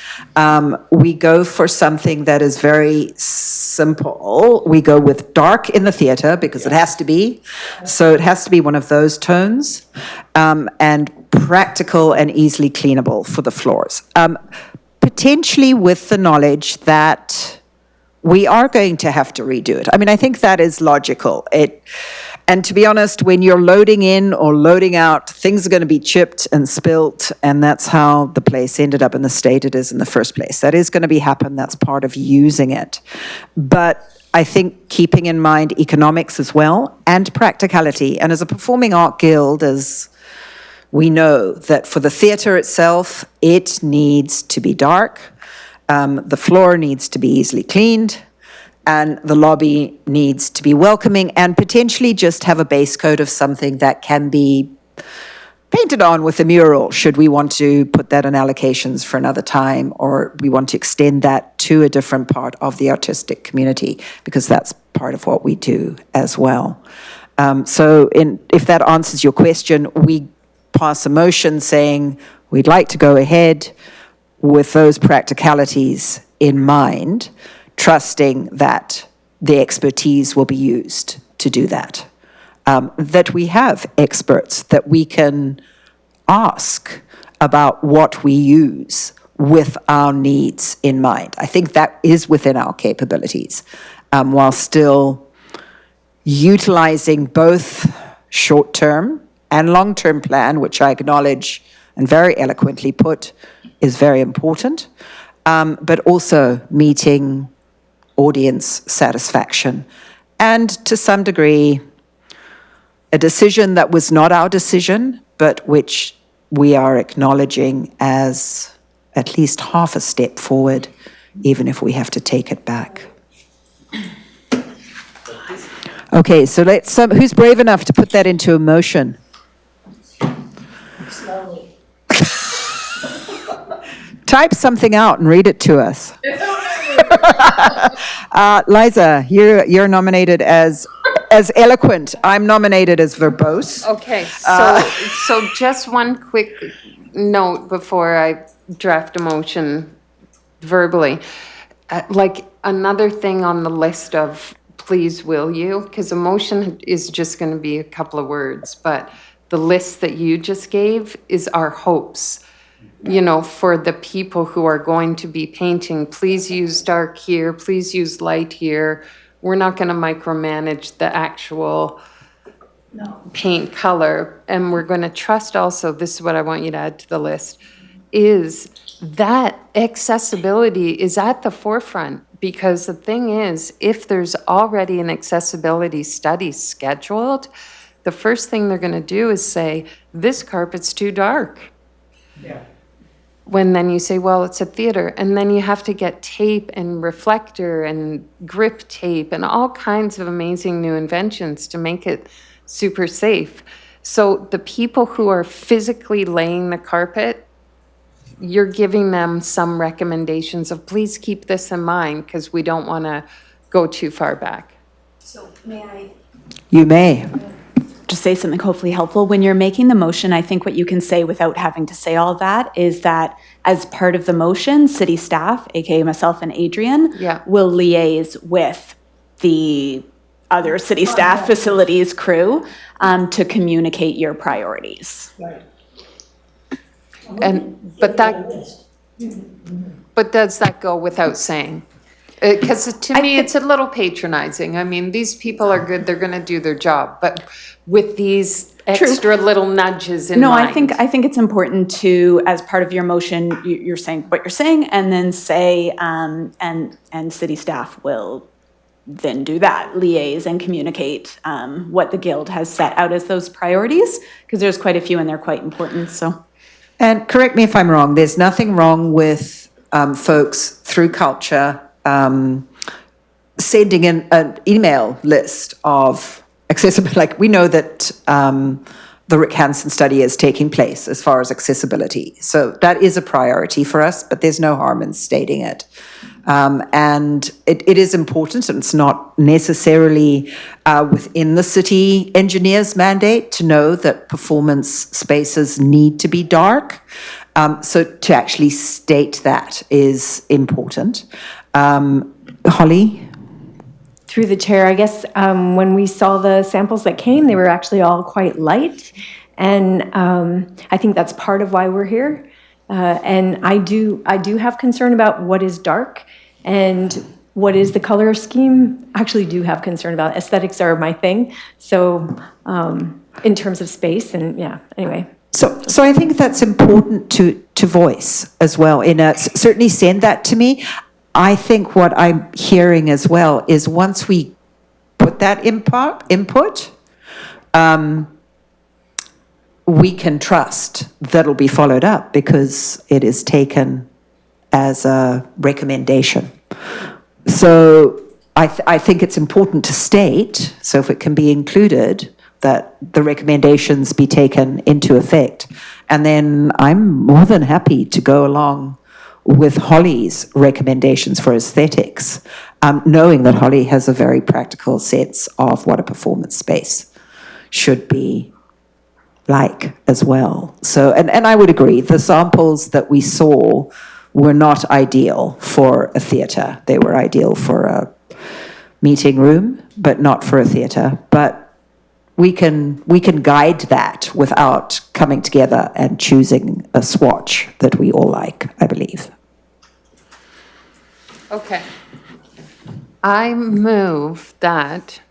we go for something that is very simple. We go with dark in the theatre because it has to be. So it has to be one of those tones, and practical and easily cleanable for the floors. Potentially with the knowledge that we are going to have to redo it. I mean, I think that is logical. And to be honest, when you're loading in or loading out, things are going to be chipped and spilt, and that's how the place ended up in the state it is in the first place. That is going to happen. That's part of using it. But I think keeping in mind economics as well and practicality. And as a performing art guild, as we know that for the theatre itself, it needs to be dark. The floor needs to be easily cleaned. And the lobby needs to be welcoming and potentially just have a base coat of something that can be painted on with a mural, should we want to put that in allocations for another time, or we want to extend that to a different part of the artistic community, because that's part of what we do as well. If that answers your question, we pass a motion saying we'd like to go ahead with those practicalities in mind, trusting that the expertise will be used to do that. That we have experts that we can ask about what we use with our needs in mind. I think that is within our capabilities, while still utilizing both short-term and long-term plan, which I acknowledge and very eloquently put is very important, but also meeting audience satisfaction. And to some degree, a decision that was not our decision, but which we are acknowledging as at least half a step forward, even if we have to take it back. Okay, so who's brave enough to put that into a motion? Slowly. Type something out and read it to us. Liza, you're nominated as eloquent. I'm nominated as verbose. Okay, so just one quick note before I draft a motion verbally. Like another thing on the list of please will you, because a motion is just going to be a couple of words, but the list that you just gave is our hopes. You know, for the people who are going to be painting, please use dark here, please use light here. We're not going to micromanage the actual paint color. And we're going to trust also, this is what I want you to add to the list, is that accessibility is at the forefront. Because the thing is, if there's already an accessibility study scheduled, the first thing they're going to do is say, this carpet's too dark. Yeah. When then you say, well, it's a theater, and then you have to get tape and reflector and grip tape and all kinds of amazing new inventions to make it super safe. So the people who are physically laying the carpet, you're giving them some recommendations of please keep this in mind because we don't want to go too far back. So may I? You may. Just say something hopefully helpful. When you're making the motion, I think what you can say without having to say all that is that as part of the motion, city staff, aka myself and Adrian, will liaise with the other city staff, facilities, crew, to communicate your priorities. Right. But does that go without saying? Because to me, it's a little patronizing. I mean, these people are good, they're going to do their job, but with these extra little nudges in mind. I think it's important to, as part of your motion, you're saying what you're saying, and then say, and city staff will then do that, liaise and communicate what the guild has set out as those priorities, because there's quite a few and they're quite important, so. And correct me if I'm wrong, there's nothing wrong with folks through culture sending in an email list of accessible, like we know that the Rick Hansen study is taking place as far as accessibility. So that is a priority for us, but there's no harm in stating it. And it is important, and it's not necessarily within the city engineer's mandate to know that performance spaces need to be dark. So to actually state that is important. Holly? Through the chair, I guess when we saw the samples that came, they were actually all quite light. And I think that's part of why we're here. And I do have concern about what is dark and what is the color scheme. I actually do have concern about aesthetics are my thing. So in terms of space and yeah, anyway. So I think that's important to voice as well. Certainly send that to me. I think what I'm hearing as well is once we put that input, we can trust that it'll be followed up because it is taken as a recommendation. So I think it's important to state, so if it can be included, that the recommendations be taken into effect. And then I'm more than happy to go along with Holly's recommendations for aesthetics, knowing that Holly has a very practical sense of what a performance space should be like as well. So, and I would agree, the samples that we saw were not ideal for a theatre. They were ideal for a meeting room, but not for a theatre. But we can guide that without coming together and choosing a swatch that we all like, I believe. Okay. I move that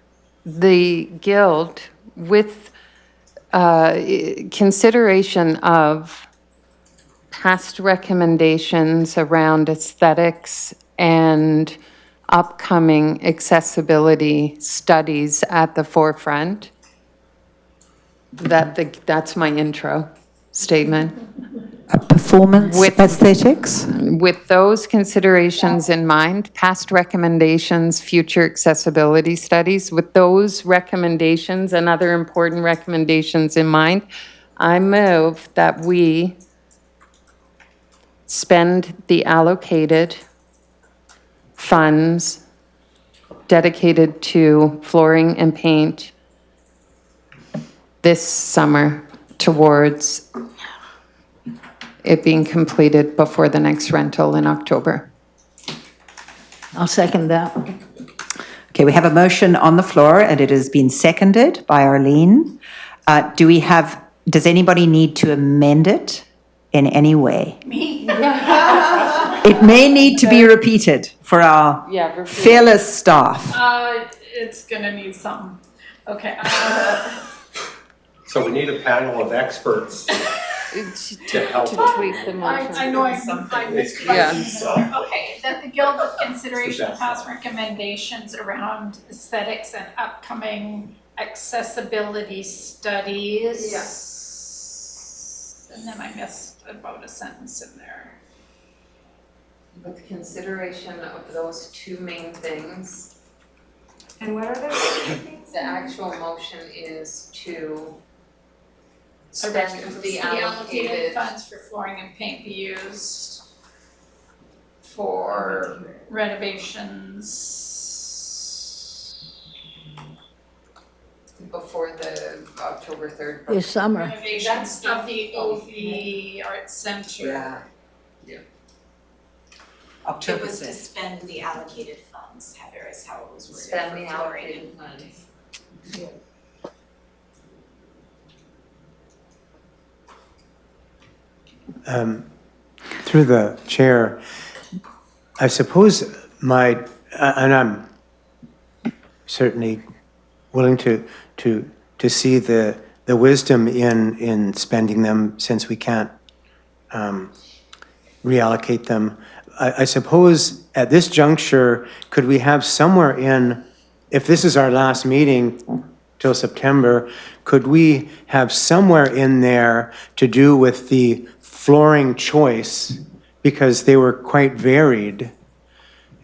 the Guild, with consideration of past recommendations around aesthetics and upcoming accessibility studies at the forefront, that's my intro statement. Performance aesthetics? With those considerations in mind, past recommendations, future accessibility studies, with those recommendations and other important recommendations in mind, I move that we spend the allocated funds dedicated to flooring and paint this summer towards it being completed before the next rental in October. I'll second that. Okay, we have a motion on the floor and it has been seconded by Arlene. Does anybody need to amend it in any way? Me? It may need to be repeated for our fearless staff. It's gonna need some. Okay. So we need a panel of experts to help. To tweak the motion. I know I missed. Yeah. Okay, that the Guild with consideration of past recommendations around aesthetics and upcoming accessibility studies. Yes. And then I missed about a sentence in there. With consideration of those two main things. And what are those two things? The actual motion is to spend the allocated funds for flooring and paint be used for renovations before the October 3rd. This summer. renovations of the OV Arts Center. October It was to spend the allocated funds, Heather, is how it was worded. Spend the for flooring allocated and funds. Through the chair, I suppose and I'm certainly willing to see the wisdom in spending them since we can't reallocate them. I suppose at this juncture, could we have somewhere in, if this is our last meeting till September, could we have somewhere in there to do with the flooring choice, because they were quite varied?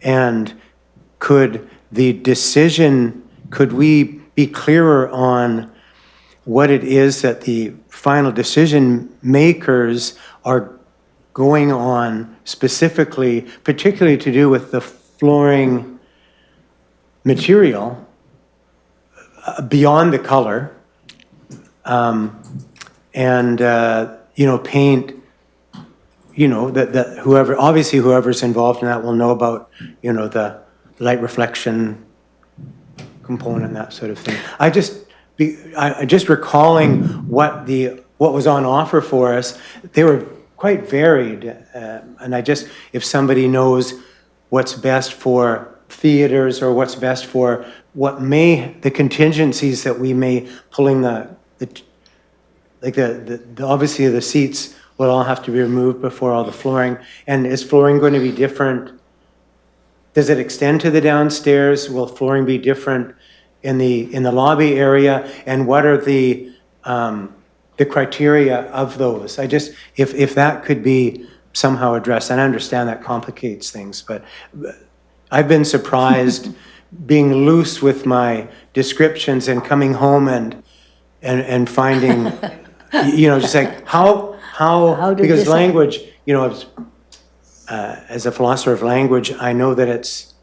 And could we be clearer on what it is that the final decision makers are going on specifically, particularly to do with the flooring material beyond the color, and paint. That whoever's involved in that will know about the light reflection component, that sort of thing. I just recalling what was on offer for us. They were quite varied, and if somebody knows what's best for theaters or what's best for the contingencies that we may pulling obviously the seats will all have to be removed before all the flooring. And is flooring going to be different? Does it extend to the downstairs? Will flooring be different in the lobby area? And what are the criteria of those? If that could be somehow addressed, and I understand that complicates things, but I've been surprised being loose with my descriptions and coming home and finding, just like how because language, as a philosopher of language, I know that it's,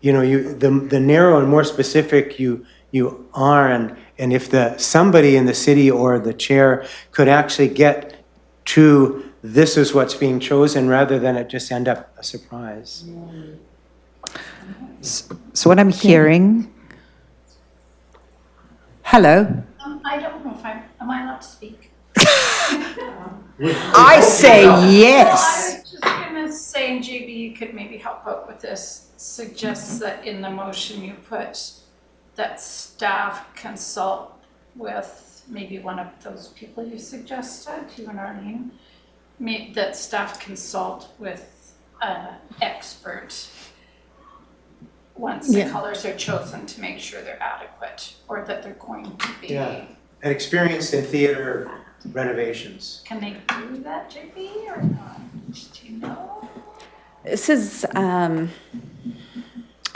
the narrow and more specific you are, and if somebody in the city or the chair could actually get to this is what's being chosen rather than it just end up a surprise. So what I'm hearing, hello? I don't know if am I allowed to speak? I say yes. I was just gonna say, and JB, you could maybe help out with this, suggests that in the motion you put that staff consult with maybe one of those people you suggested, you and Arlene, that staff consult with an expert once the colors are chosen to make sure they're adequate or that they're going to be. Yeah, and experienced in theater renovations. Can they do that, JB, or not? Do you know? This is,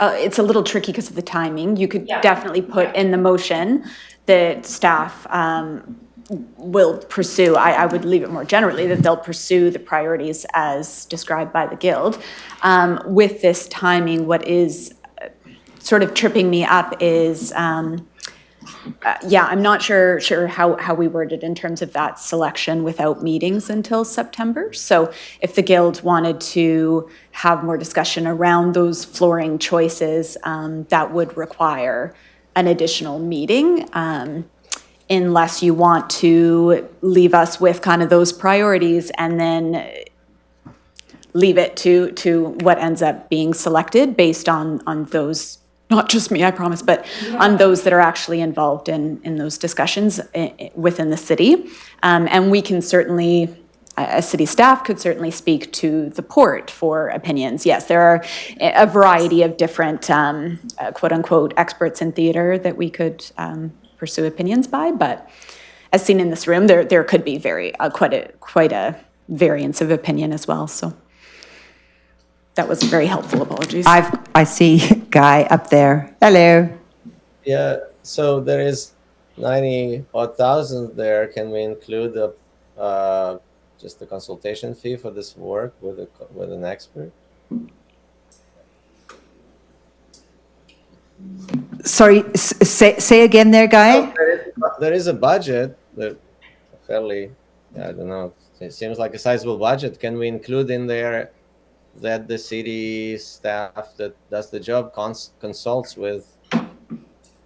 it's a little tricky because of the timing. You could definitely put in the motion that staff will pursue, I would leave it more generally, that they'll pursue the priorities as described by the Guild. With this timing, what is sort of tripping me up is, I'm not sure how we worded in terms of that selection without meetings until September. So if the Guild wanted to have more discussion around those flooring choices, that would require an additional meeting, unless you want to leave us with kind of those priorities and then leave it to what ends up being selected based on those, not just me, I promise, but on those that are actually involved in those discussions within the city. And we can certainly, as city staff, could certainly speak to the port for opinions. Yes, there are a variety of different quote unquote experts in theater that we could pursue opinions by, but as seen in this room, there could be quite a variance of opinion as well. So that was very helpful. Apologies. I see Guy up there. Hello. Yeah, so there is 90,000 there. Can we include just the consultation fee for this work with an expert? Sorry, say again there, Guy. There is a budget that fairly, I don't know, it seems like a sizable budget. Can we include in there that the city staff that does the job consults with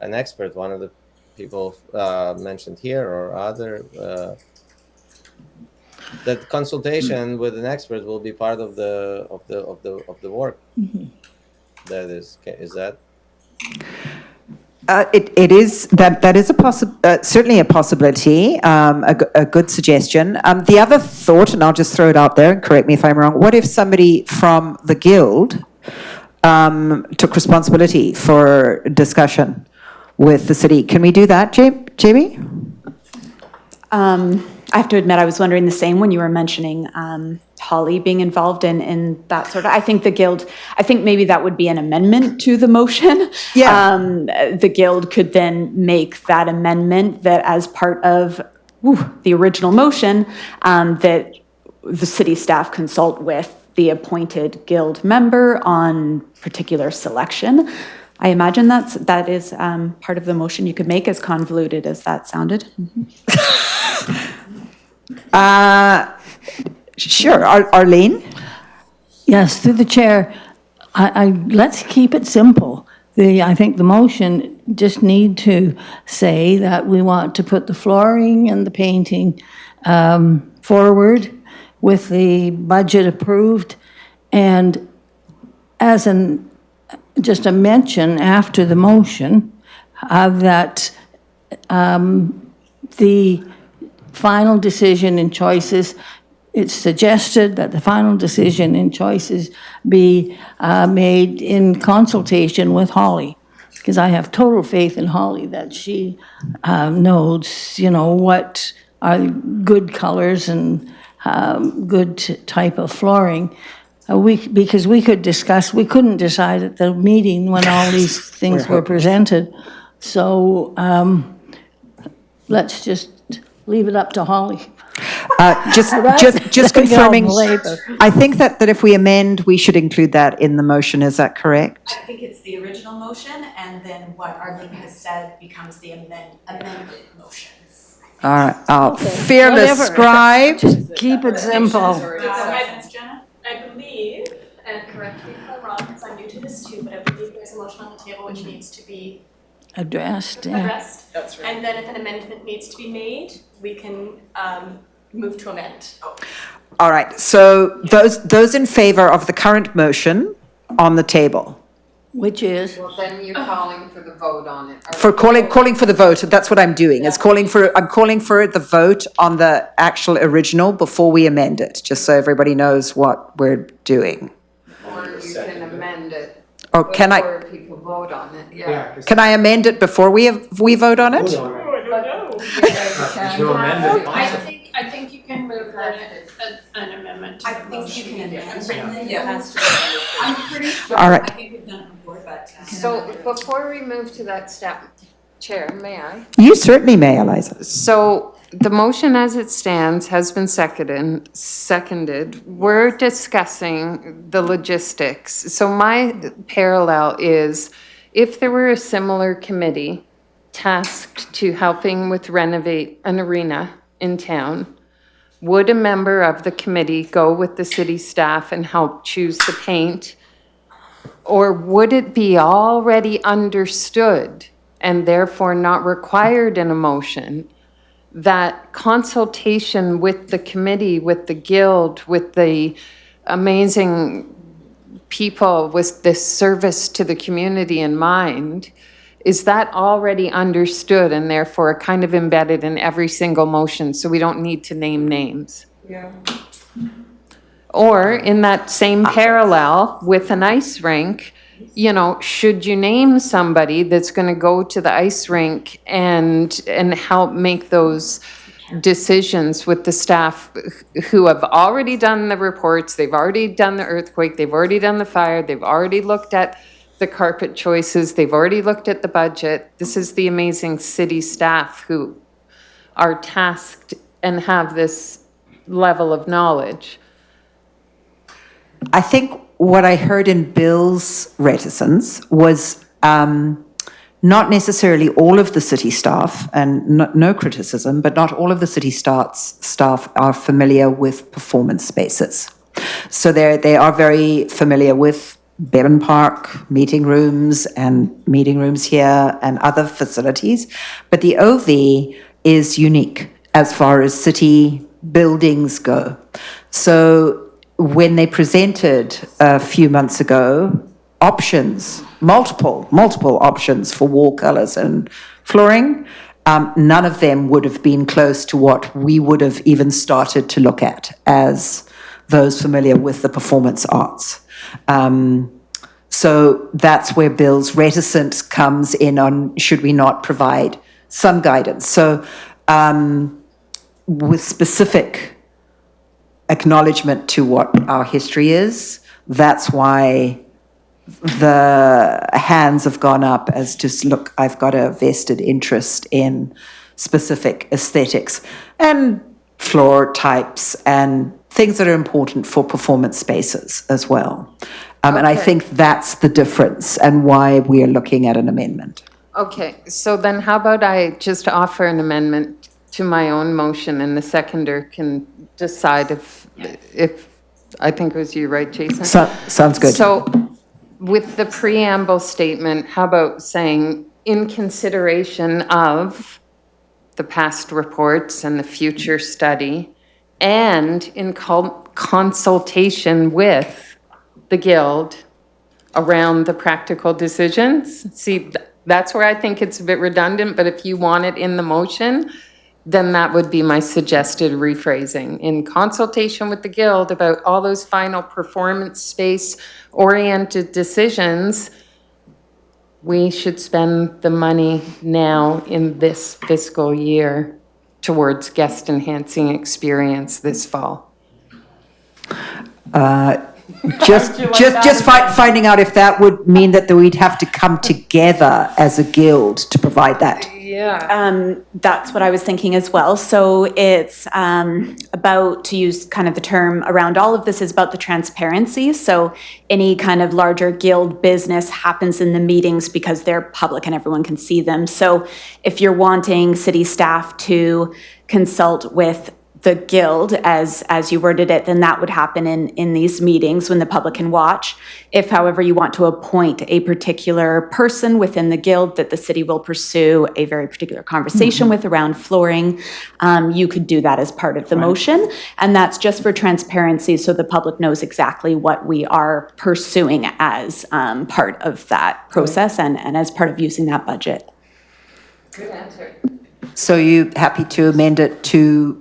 an expert, one of the people mentioned here or other, that consultation with an expert will be part of the work. Mm-hmm. That is that? It is that is certainly a possibility, a good suggestion. The other thought, and I'll just throw it out there, and correct me if I'm wrong. What if somebody from the Guild took responsibility for discussion with the city? Can we do that, Jamie? I have to admit, I was wondering the same when you were mentioning Holly being involved in that sort of. I think the Guild. I think maybe that would be an amendment to the motion. Yeah. The Guild could then make that amendment that as part of the original motion, that the city staff consult with the appointed guild member on particular selection. I imagine that is part of the motion you could make, as convoluted as that sounded. Sure, Arlene? Yes, through the chair, let's keep it simple. I think the motion just need to say that we want to put the flooring and the painting forward with the budget approved, and as just a mention after the motion that the final decision and choices, it's suggested that the final decision and choices be made in consultation with Holly, because I have total faith in Holly that she knows, what are good colors and good type of flooring. Because we couldn't decide at the meeting when all these things were presented. So let's just leave it up to Holly. Just confirming, I think that if we amend, we should include that in the motion. Is that correct? I think it's the original motion, and then what Arlene has said becomes the amended motion. All right, fearless Whatever. scribe. Just keep it simple. Jenna, I believe, and correct me if I'm wrong, because I'm new to this too, but I believe there's a motion on the table which needs to be Addressed, yeah. addressed. That's right. And then if an amendment needs to be made, we can move to amend. All right, so those in favor of the current motion on the table, Which is, Well, then you're calling for the vote on it. for calling for the vote, that's what I'm doing, I'm calling for the vote on the actual original before we amend it, just so everybody knows what we're doing. Or you can amend it. Or can I, Before people vote on it, yeah. can I amend it before we vote on it? I think you can move an amendment to I the think you motion. can amend. It has to be. I'm pretty sure. All right. I think we've done it before, but. So before we move to that step, Chair, may I? You certainly may, Eliza. So the motion as it stands has been seconded. We're discussing the logistics. So my parallel is, if there were a similar committee tasked to helping with renovate an arena in town, would a member of the committee go with the city staff and help choose the paint? Or would it be already understood and therefore not required in a motion that consultation with the committee, with the guild, with the amazing people with this service to the community in mind, is that already understood and therefore kind of embedded in every single motion, so we don't need to name names? Yeah. Or in that same parallel with an ice rink, should you name somebody that's going to go to the ice rink and help make those decisions with the staff who have already done the reports, they've already done the earthquake, they've already done the fire, they've already looked at the carpet choices, they've already looked at the budget. This is the amazing city staff who are tasked and have this level of knowledge. I think what I heard in Bill's reticence was not necessarily all of the city staff, and no criticism, but not all of the city staff are familiar with performance spaces. So they are very familiar with Bevan Park, meeting rooms here and other facilities. But the OV is unique as far as city buildings go. So when they presented a few months ago options, multiple options for wall colors and flooring, none of them would have been close to what we would have even started to look at as those familiar with the performance arts. So that's where Bill's reticence comes in on, should we not provide some guidance? So with specific acknowledgement to what our history is, that's why the hands have gone up as to, look, I've got a vested interest in specific aesthetics and floor types and things that are important for performance spaces as well. And I Okay. think that's the difference and why we are looking at an amendment. Okay, so then how about I just offer an amendment to my own motion and the seconder can decide if, I think it was you, right, Jason? Sounds good. So with the preamble statement, how about saying, in consideration of the past reports and the future study, and in consultation with the Guild around the practical decisions? See, that's where I think it's a bit redundant, but if you want it in the motion, then that would be my suggested rephrasing. In consultation with the Guild about all those final performance space-oriented decisions, we should spend the money now in this fiscal year towards guest enhancing experience this fall. Finding out if that would mean that we'd have to come together as a guild to provide that. Yeah. That's what I was thinking as well. So it's about, to use kind of the term around all of this, is about the transparency. So any kind of larger guild business happens in the meetings because they're public and everyone can see them. So if you're wanting city staff to consult with the guild, as you worded it, then that would happen in these meetings when the public can watch. If, however, you want to appoint a particular person within the guild that the city will pursue a very particular conversation with around flooring, you could do that as part of the motion. And that's just for transparency, so the public knows exactly what we are pursuing as part of that process and as part of using that budget. Good answer. So you happy to amend it to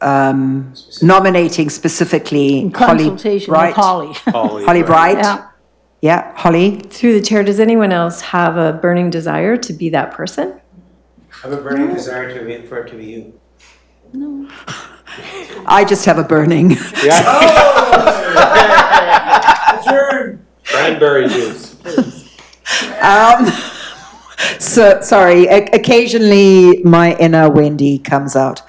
nominating specifically In Holly consultation Bright? with Holly. Holly Bright? Yeah. Yeah, Holly? Through the chair, does anyone else have a burning desire to be that person? I have a burning desire for it to be you. I just have a burning. Adjourn. Cranberry juice. So, sorry, occasionally my inner Wendy comes out.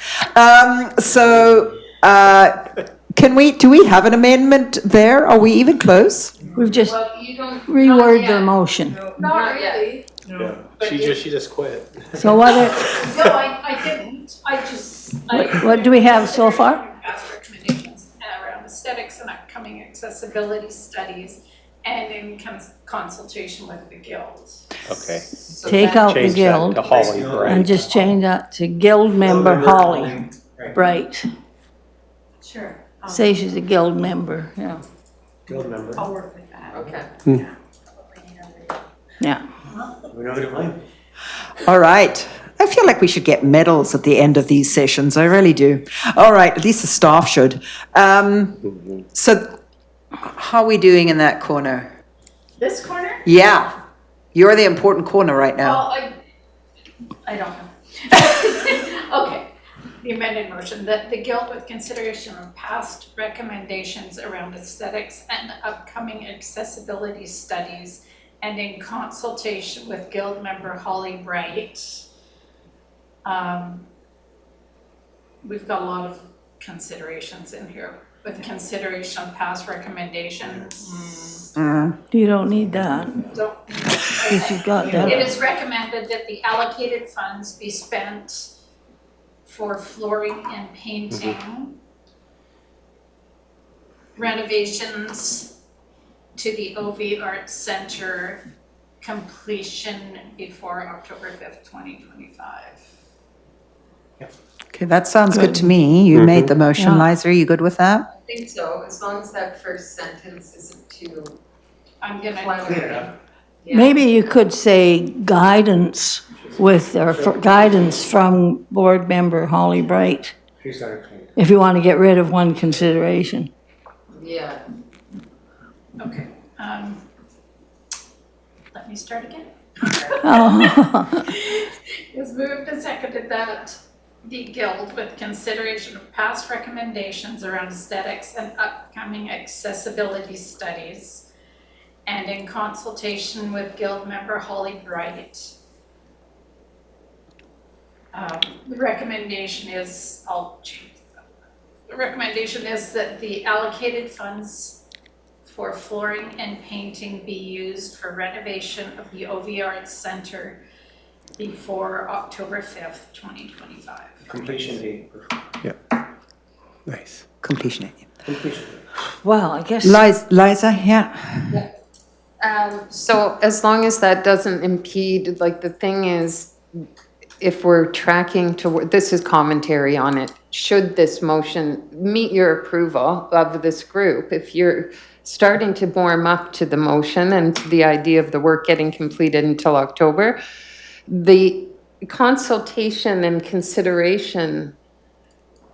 Do we have an amendment there? Are we even close? We've just You don't. reworded the motion. Not really. Yeah. She just quit. So what, No, I didn't. what do we have so far? Past recommendations around aesthetics and upcoming accessibility studies and in consultation with the guilds. Okay. Take out the Change that guild to Holly Bright. and just change that to guild member Holly Bright. Sure. Say she's a guild member, yeah. Guild member. I'll work with that. Okay. Yeah. We know who to blame. All right. I feel like we should get medals at the end of these sessions. I really do. All right. At least the staff should. So how are we doing in that corner? This corner? Yeah. You're the important corner right now. Well, I don't know. Okay. The amended motion, that the guild, with consideration of past recommendations around aesthetics and upcoming accessibility studies, and in consultation with guild member Holly Bright, we've got a lot of considerations in here. With consideration of past recommendations. You don't need that, Don't- because you've got It that. is recommended that the allocated funds be spent for flooring and painting, renovations to the OV Arts Center, completion before October 5th, 2025. Okay, that sounds good to me. You made the motion, Yeah. Liza. Are you good with that? I think so, as long as that first sentence isn't too. I'm gonna. Yeah. Maybe you could say guidance guidance from board member Holly Bright, She's got it clean. if you want to get rid of one consideration. Yeah. Okay, let me start again. It's moved and seconded that the guild, with consideration of past recommendations around aesthetics and upcoming accessibility studies, and in consultation with guild member Holly Bright. The recommendation is, I'll change that. recommendation is that the allocated funds for flooring and painting be used for renovation of the OV Center before October 5th, 2025. Completion date. Nice. Completion. Well, I guess. Liza, yeah. So as long as that doesn't impede, like the thing is, if we're tracking to, this is commentary on it, should this motion meet your approval of this group, if you're starting to warm up to the motion and to the idea of the work getting completed until October, the consultation and consideration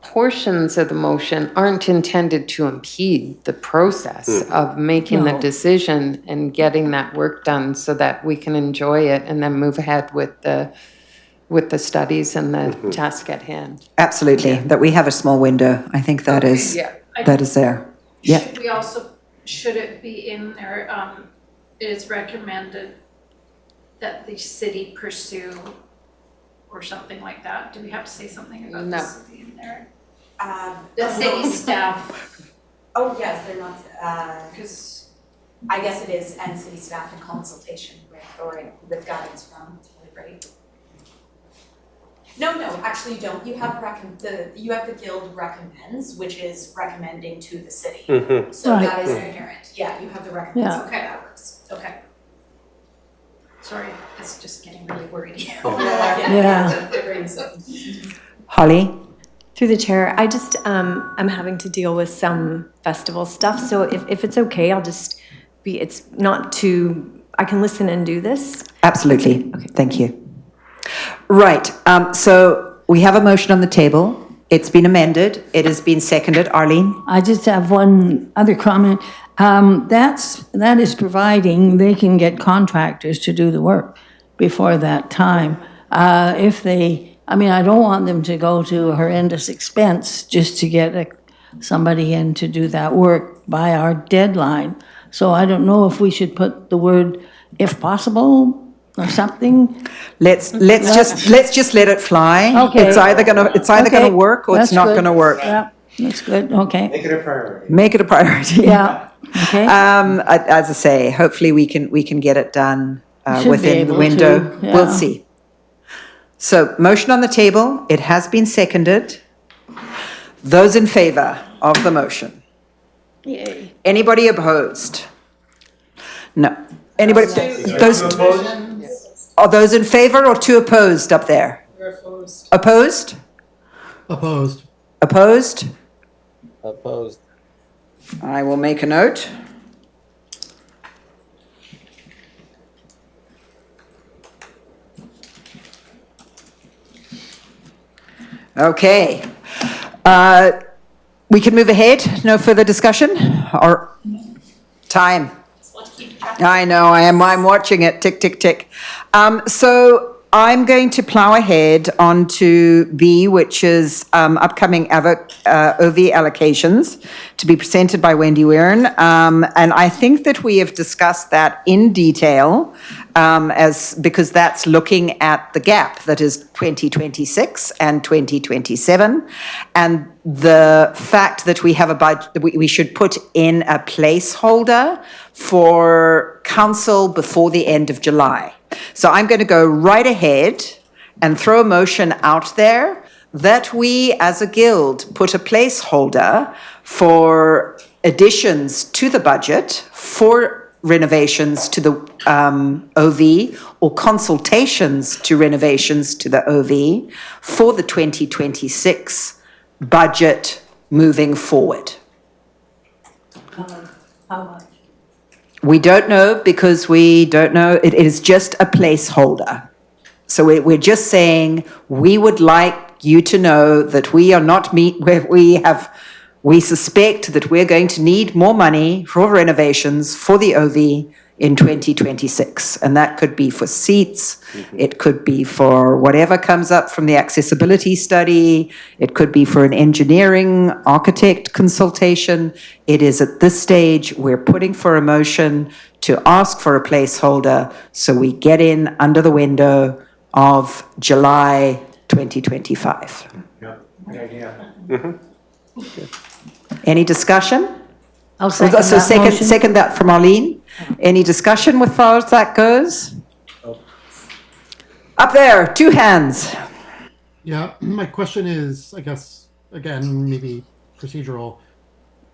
portions of the motion aren't intended to impede the process of making the No. decision and getting that work done so that we can enjoy it and then move ahead with the studies and the task at hand. Absolutely, that we have a small window. I think that is there. Yeah. Should we also, should it be in there, it is recommended that the city pursue or something like that? Do we have to say something about the No. city in there? The City staff, Oh, yes, they're not, because I guess it is, and city staff in consultation with guidance from, right? No, actually you don't. You have the guild recommends, which is recommending to the city. So Right. that is inherent. Yeah, you have the recommends. Yeah. Okay, that works. okay. Sorry, it's just getting really worried here. Yeah. Holly? Through the chair, I just, I'm having to deal with some festival stuff, so if it's okay, I'll just it's not too, I can listen and do this. Absolutely. Okay. Thank you. Right, so we have a motion on the table. It's been amended. It has been seconded. Arlene? I just have one other comment. That is providing they can get contractors to do the work before that time. I don't want them to go to a horrendous expense just to get somebody in to do that work by our deadline. So I don't know if we should put the word "if possible" or something. Let's just let it fly. Okay. It's either gonna work or it's That's not good. gonna work. Yeah, that's good, okay. Make it a priority. Make it a priority. Yeah, okay. As I say, hopefully we can get it done Should be within the able window. to, yeah. We'll see. So motion on the table. It has been seconded. Those in favor of the motion? Yay. Anybody opposed? No. Anybody? Are those in favor or two opposed up there? Opposed? Opposed. Opposed? Opposed. I will make a note. Okay. We can move ahead. No further discussion or time. I know, I'm watching it, tick, tick, tick. So I'm going to plow ahead onto B, which is upcoming OV allocations to be presented by Wendy Weirn. And I think that we have discussed that in detail because that's looking at the gap that is 2026 and 2027. And the fact that we have a budget, we should put in a placeholder for council before the end of July. So I'm going to go right ahead and throw a motion out there that we as a guild put a placeholder for additions to the budget for renovations to the OV or consultations to renovations to the OV for the 2026 budget moving forward. How much? We don't know because we don't know. It is just a placeholder. So we're just saying we would like you to know that we are not we suspect that we're going to need more money for renovations for the OV in 2026. And that could be for seats. It could be for whatever comes up from the accessibility study. It could be for an engineering architect consultation. It is at this stage, we're putting for a motion to ask for a placeholder so we get in under the window of July 2025. Yeah, good idea. Any discussion? I'll second So that motion. second that from Arlene. Any discussion with far as that goes? Up there, 2 hands. Yeah, my question is, I guess, again, maybe procedural.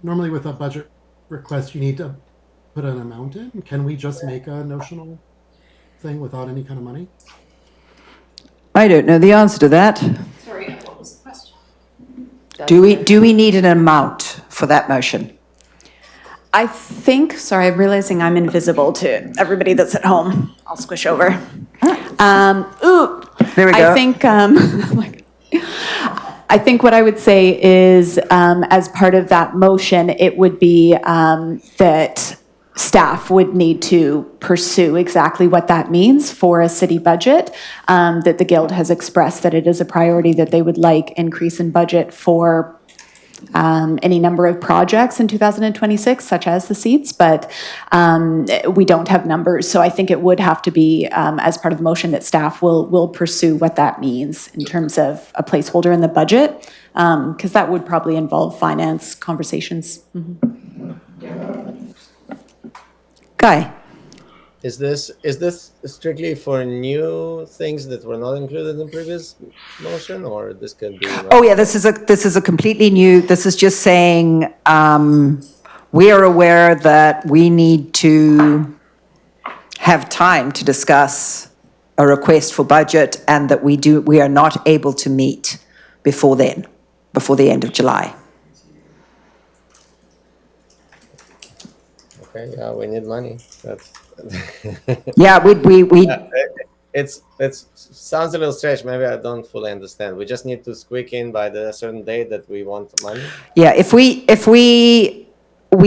Normally with a budget request, you need to put an amount in. Can we just make a notional thing without any kind of money? I don't know the answer to that. Sorry, what was the question? Do we need an amount for that motion? I think, sorry, I'm realizing I'm invisible to everybody that's at home. I'll squish over. There we go. I think, I think what I would say is, as part of that motion, it would be that staff would need to pursue exactly what that means for a city budget, that the Guild has expressed that it is a priority that they would like increase in budget for any number of projects in 2026, such as the seats, but we don't have numbers. So I think it would have to be, as part of the motion, that staff will pursue what that means in terms of a placeholder in the budget, because that would probably involve finance conversations. Guy? Is this strictly for new things that were not included in previous motion, or this can be? Oh yeah, this is a completely new. This is just saying we are aware that we need to have time to discuss a request for budget, and that we are not able to meet before then, before the end of July. Okay, yeah, we need money. That's. Yeah, we. It's sounds a little stretch. Maybe I don't fully understand. We just need to squeak in by the certain date that we want the money. Yeah, if we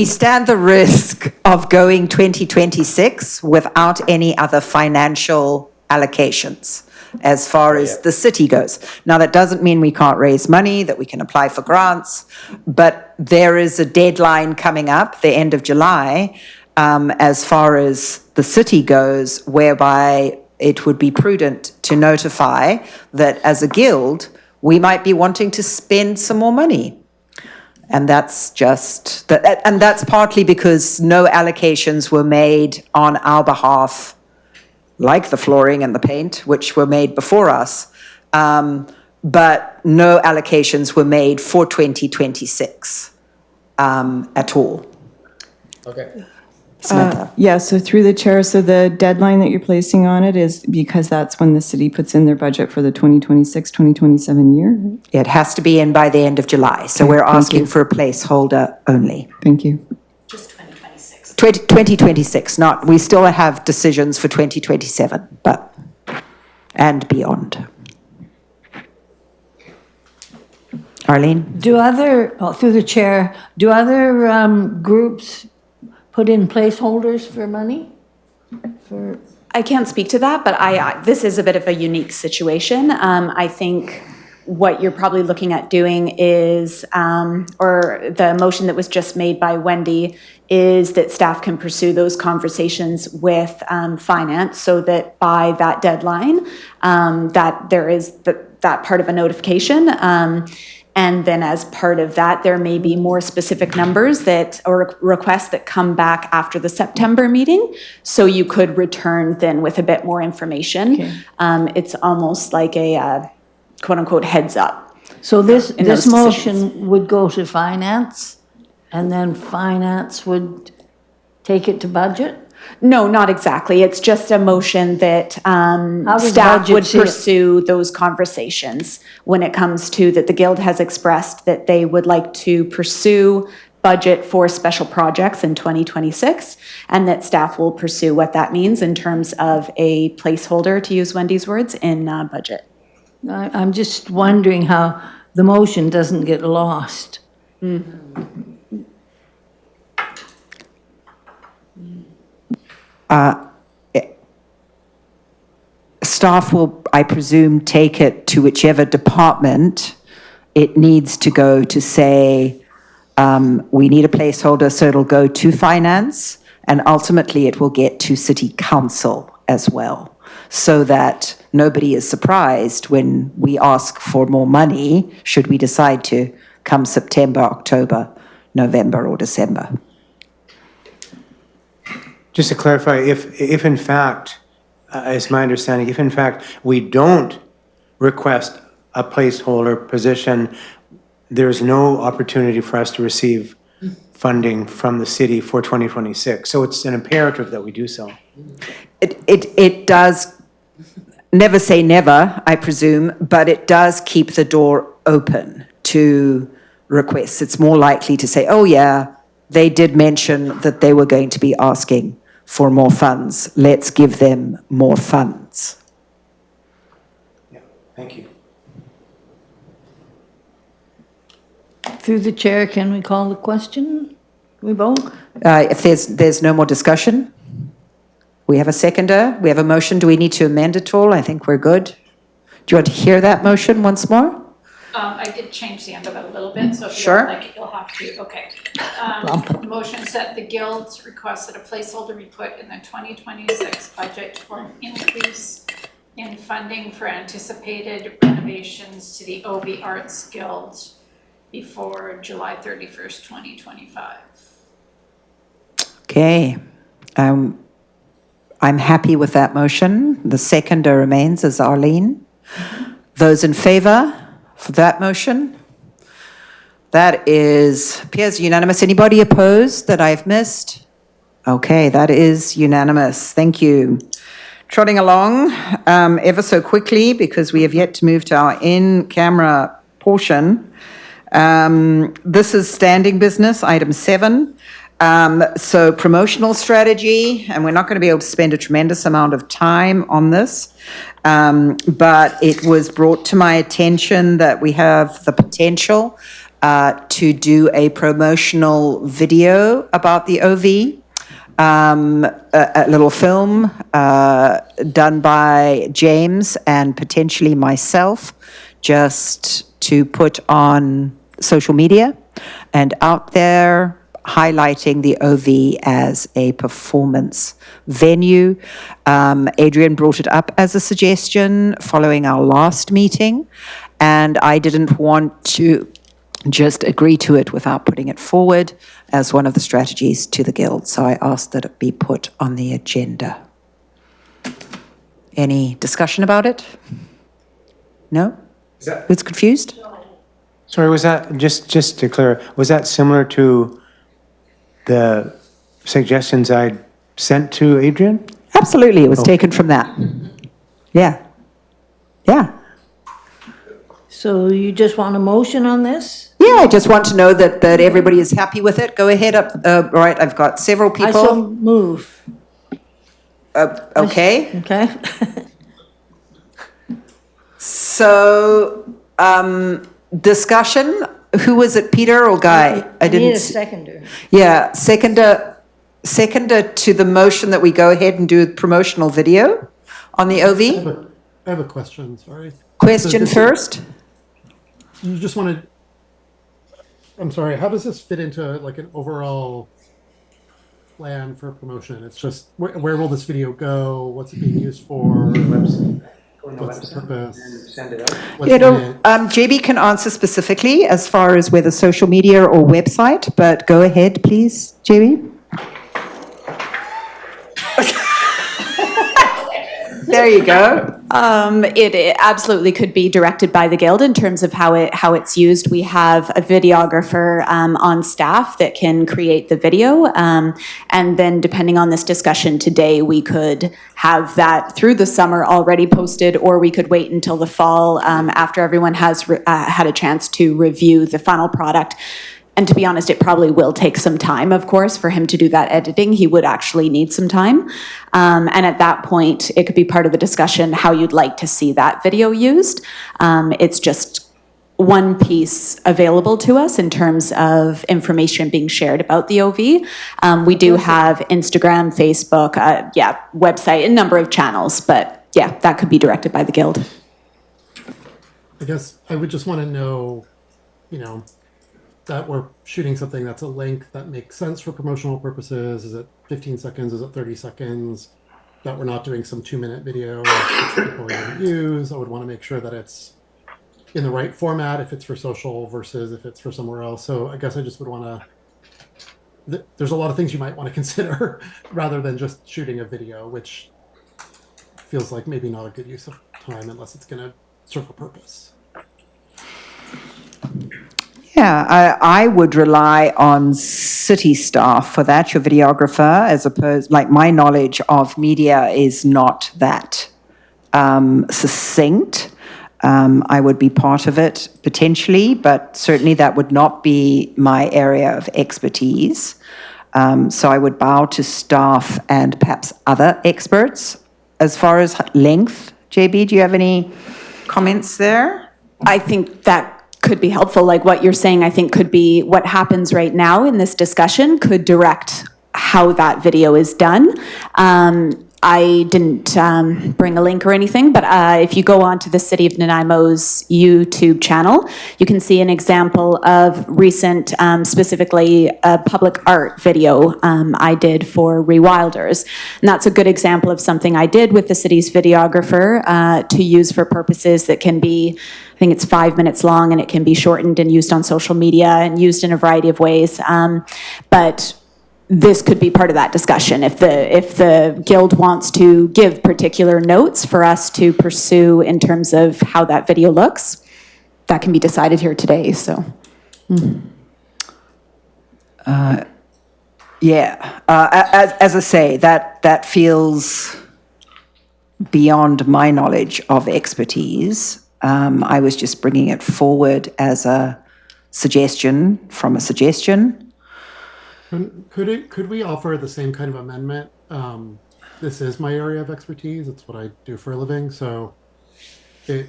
stand the risk of going 2026 without any other financial allocations as far as the city goes. Now, that doesn't mean we can't raise money, that we can apply for grants, but there is a deadline coming up, the end of July, as far as the city goes, whereby it would be prudent to notify that as a guild, we might be wanting to spend some more money. And that's just, and that's partly because no allocations were made on our behalf, like the flooring and the paint, which were made before us, but no allocations were made for 2026 at all. Okay. Yeah, so through the chair, so the deadline that you're placing on it is because that's when the city puts in their budget for the 2026, 2027 year? It has to be in by the end of July, so we're asking for a placeholder only. Thank you. Just 2026. 2026, not, we still have decisions for 2027, but, and beyond. Arlene? Through the chair, do other groups put in placeholders for money? I can't speak to that, but this is a bit of a unique situation. I think what you're probably looking at doing is, or the motion that was just made by Wendy, is that staff can pursue those conversations with finance so that by that deadline, that there is that part of a notification. And then as part of that, there may be more specific numbers that, or requests that come back after the September meeting. So you could return then with a bit more information. Okay. It's almost like a quote unquote heads up. So this those motion would go to finance, and then finance would take it to budget? No, not exactly. It's just a motion that does staff budget would see it? pursue those conversations when it comes to that the Guild has expressed that they would like to pursue budget for special projects in 2026, and that staff will pursue what that means in terms of a placeholder, to use Wendy's words, in budget. I'm just wondering how the motion doesn't get lost. Staff will, I presume, take it to whichever department it needs to go to say, we need a placeholder, so it'll go to finance, and ultimately it will get to city council as well, so that nobody is surprised when we ask for more money, should we decide to, come September, October, November, or December. Just to clarify, if in fact, it's my understanding, if in fact we don't request a placeholder position, there's no opportunity for us to receive funding from the city for 2026. So it's an imperative that we do so. It does, never say never, I presume, but it does keep the door open to requests. It's more likely to say, oh yeah, they did mention that they were going to be asking for more funds. Let's give them more funds. Yeah, thank you. Through the chair, can we call the question? We vote? If there's no more discussion, we have a seconder, we have a motion. Do we need to amend it all? I think we're good. Do you want to hear that motion once more? I did change the end of it a little bit, so if you Sure. don't like it, you'll have to, okay. Motion set the guilds request that a placeholder be put in the 2026 budget for an increase in funding for anticipated renovations to the OV Arts Guild before July 31st, 2025. Okay. I'm happy with that motion. The seconder remains as Arlene. Those in favour for that motion? That appears unanimous. Anybody opposed that I've missed? Okay, that is unanimous. Thank you. Trotting along ever so quickly because we have yet to move to our in-camera portion. This is standing business, item 7. So promotional strategy, and we're not going to be able to spend a tremendous amount of time on this, but it was brought to my attention that we have the potential to do a promotional video about the OV, a little film done by James and potentially myself, just to put on social media and out there, highlighting the OV as a performance venue. Adrian brought it up as a suggestion following our last meeting, and I didn't want to just agree to it without putting it forward as one of the strategies to the Guild. So I asked that it be put on the agenda. Any discussion about it? No? Who's confused? Sorry, was that, just to clear, was that similar to the suggestions I sent to Adrian? Absolutely, it was taken from that. Yeah. Yeah. So you just want a motion on this? Yeah, I just want to know that everybody is happy with it. Go ahead. Right, I've got several I so people. move. Okay. Okay. So, discussion. Who was it, Peter or Guy? I need a seconder. Yeah, seconder to the motion that we go ahead and do a promotional video on the OV. I have a question, sorry. Question first. You just wanted, I'm sorry, how does this fit into like an overall plan for promotion? It's just, where will this video go? What's it being used for? What's the purpose? Send it out. What's in it? JB can answer specifically as far as whether social media or website, but go ahead, please, JB. There you go. It absolutely could be directed by the Guild in terms of how it's used. We have a videographer on staff that can create the video, and then depending on this discussion today, we could have that through the summer already posted, or we could wait until the fall after everyone has had a chance to review the final product. And to be honest, it probably will take some time, of course, for him to do that editing. He would actually need some time. And at that point, it could be part of the discussion how you'd like to see that video used. It's just one piece available to us in terms of information being shared about the OV. We do have Instagram, Facebook, website, a number of channels. But yeah, that could be directed by the Guild. I guess I would just want to know, that we're shooting something that's a length that makes sense for promotional purposes. Is it 15 seconds? Is it 30 seconds? That we're not doing some 2-minute video that people are going to use. I would want to make sure that it's in the right format, if it's for social versus if it's for somewhere else. So I guess I just would want to, there's a lot of things you might want to consider rather than just shooting a video, which feels like maybe not a good use of time unless it's going to serve a purpose. Yeah, I would rely on city staff for that, your videographer, as opposed, like my knowledge of media is not that succinct. I would be part of it potentially, but certainly that would not be my area of expertise. So I would bow to staff and perhaps other experts. As far as length, JB, do you have any comments there? I think that could be helpful. Like what you're saying, I think could be what happens right now in this discussion could direct how that video is done. I didn't bring a link or anything, but if you go onto the City of Nanaimo's YouTube channel, you can see an example of recent, specifically a public art video I did for Rewilders. And that's a good example of something I did with the city's videographer to use for purposes that can be, I think it's 5 minutes long, and it can be shortened and used on social media and used in a variety of ways. But this could be part of that discussion. If the guild wants to give particular notes for us to pursue in terms of how that video looks, that can be decided here today, so. Yeah, as I say, that feels beyond my knowledge of expertise. I was just bringing it forward as a suggestion from a suggestion. Could we offer the same kind of amendment? This is my area of expertise. It's what I do for a living. So could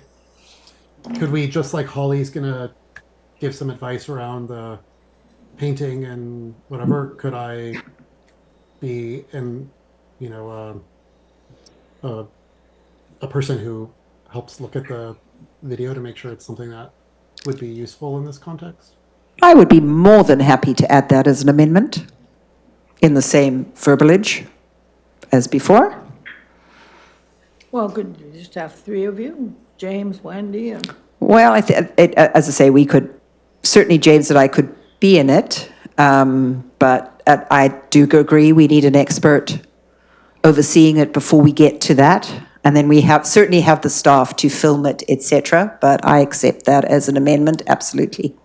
we, just like Holly's going to give some advice around the painting and whatever, could I be a person who helps look at the video to make sure it's something that would be useful in this context? I would be more than happy to add that as an amendment in the same verbiage as before. Well, could you just have three of you, James, Wendy, and... Well, as I say, we could, certainly James and I could be in it, but I do agree we need an expert overseeing it before we get to that. And then we certainly have the staff to film it, etc. But I accept that as an amendment, absolutely.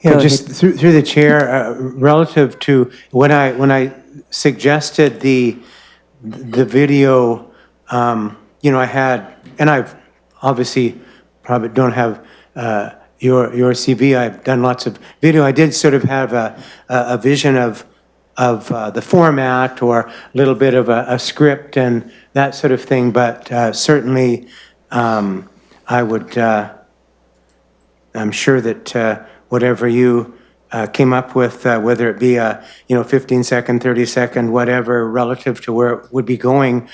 Yeah, just through the chair, relative to when I suggested the video, I had, and I've obviously probably don't have your CV. I've done lots of video. I did sort of have a vision of the format or a little bit of a script and that sort of thing, but certainly I would. I'm sure that. Whatever you came up with, whether it be a 15-second, 30-second, whatever, relative to where it would be going,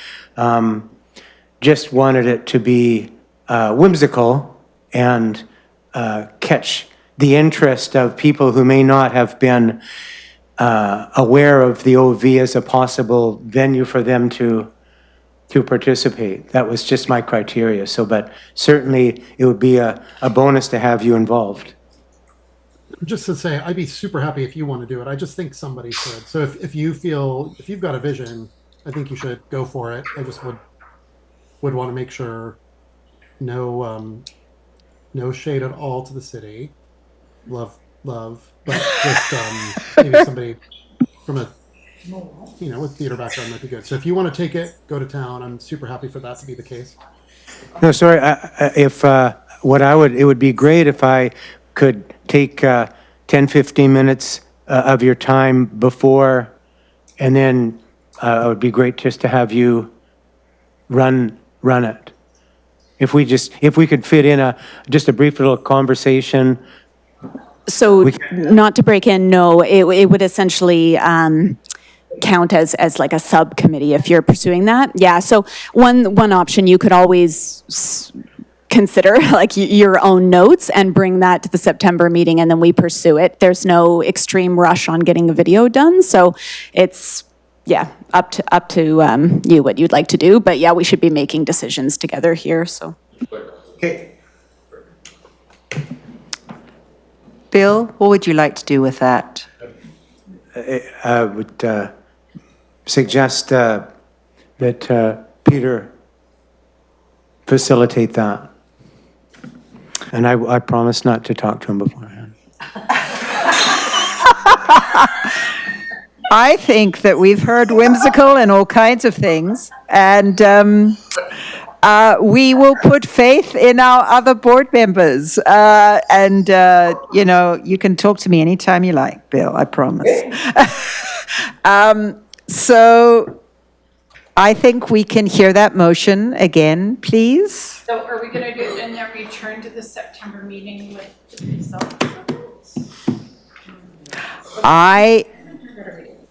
just wanted it to be whimsical and catch the interest of people who may not have been aware of the OV as a possible venue for them to participate. That was just my criteria. So, but certainly it would be a bonus to have you involved. Just to say, I'd be super happy if you want to do it. I just think somebody should. So if you've got a vision, I think you should go for it. I just would want to make sure no shade at all to the city. Love, but just maybe somebody from a with theater background might be good. So if you want to take it, go to town. I'm super happy for that to be the case. No, sorry. It would be great if I could take 10, 15 minutes of your time before, and then it would be great just to have you run it. If we could fit in just a brief little conversation. So not to break in, no, it would essentially count as like a subcommittee if you're pursuing that. Yeah, so one option you could always consider like your own notes and bring that to the September meeting, and then we pursue it. There's no extreme rush on getting a video done, so it's up to you what you'd like to do. But yeah, we should be making decisions together here. So Okay. Bill, what would you like to do with that? I would suggest that Peter facilitate that. And I promise not to talk to him beforehand. I think that we've heard whimsical and all kinds of things, and we will put faith in our other board members. You can talk to me anytime you like, Bill, I promise. So I think we can hear that motion again, please. So are we gonna do it and then return to the September meeting with the results?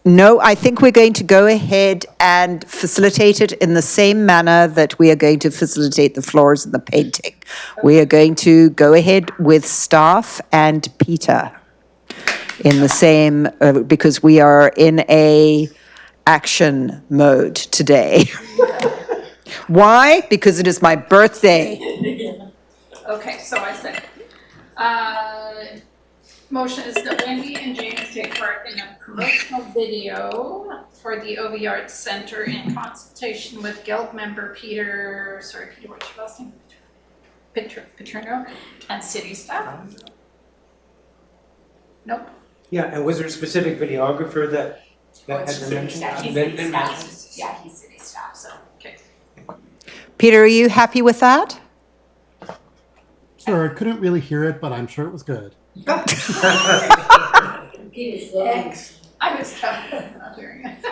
No, I think we're going to go ahead and facilitate it in the same manner that we are going to facilitate the floors and the painting. We are going to go ahead with staff and Peter in the same, because we are in a action mode today. Why? Because it is my birthday. Okay, so I said, motion is that Wendy and James take part in a promotional video for the OV Arts Center in consultation with Guild member Peter, what's your last name? Paterno, and city staff. Nope. Yeah, and was there a specific videographer that had been mentioned? Yeah, he's city staff, so. Okay. Peter, are you happy with that? Sure, I couldn't really hear it, but I'm sure it was good. I was not hearing it.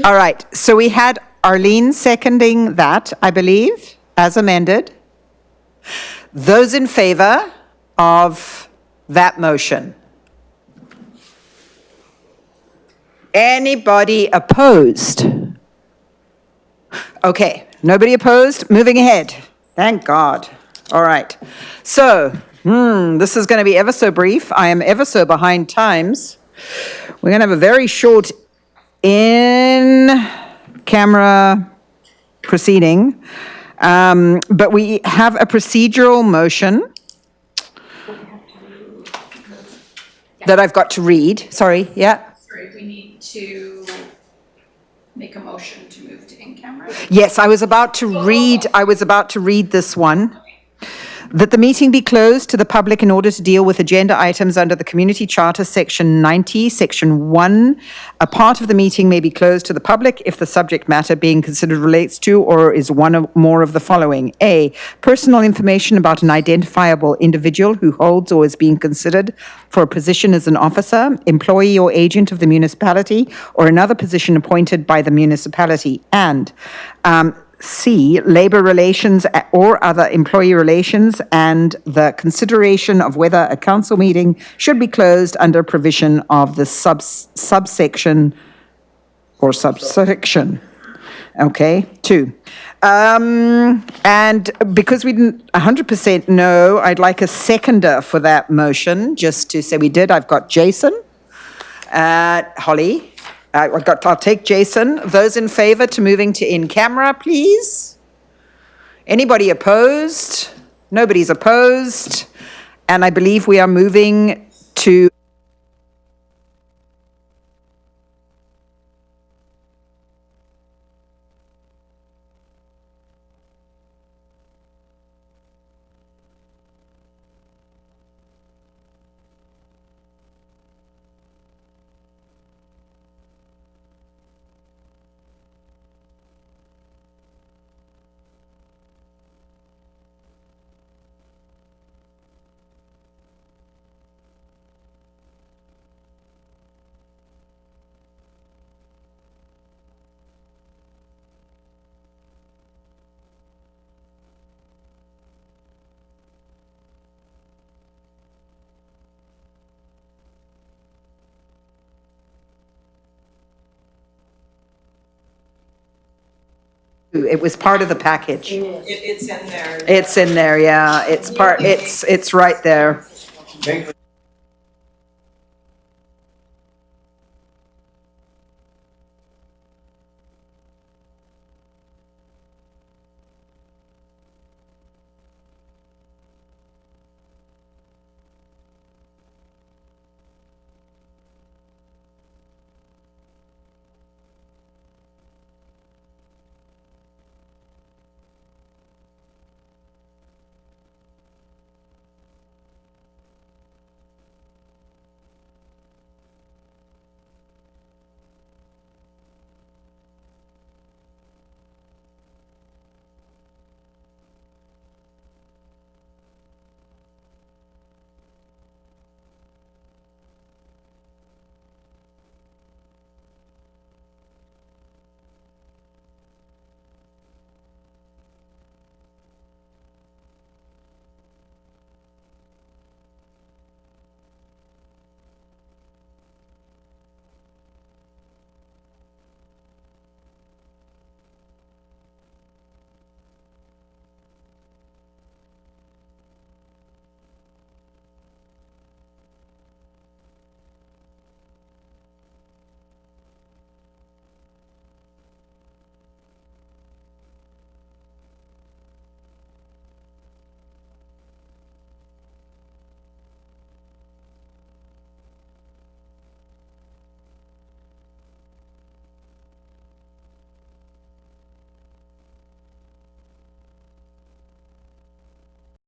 All right, so we had Arlene seconding that, I believe, as amended. Those in favor of that motion? Anybody opposed? Okay, nobody opposed, moving ahead. Thank God. All right, so this is going to be ever so brief. I am ever so behind times. We're going to have a very short in-camera proceeding, but we have a procedural motion that I've got to read. Sorry, yeah? Sorry, we need to make a motion to move to in-camera. Yes, I was about to read this one. That the meeting be closed to the public in order to deal with agenda items under the Community Charter, Section 90, Section 1. A part of the meeting may be closed to the public if the subject matter being considered relates to or is one or more of the following. A, personal information about an identifiable individual who holds or is being considered for a position as an officer, employee or agent of the municipality, or another position appointed by the municipality. And C, labor relations or other employee relations, and the consideration of whether a council meeting should be closed under provision of the subsection or subsection. Okay, 2. And because we didn't 100% know, I'd like a seconder for that motion, just to say we did. I've got Jason, Holly. I'll take Jason. Those in favor to moving to in-camera, please? Anybody opposed? Nobody's opposed. And I believe we are moving to it was part of the package. It's in there. It's in there, yeah. It's right there. Thank you.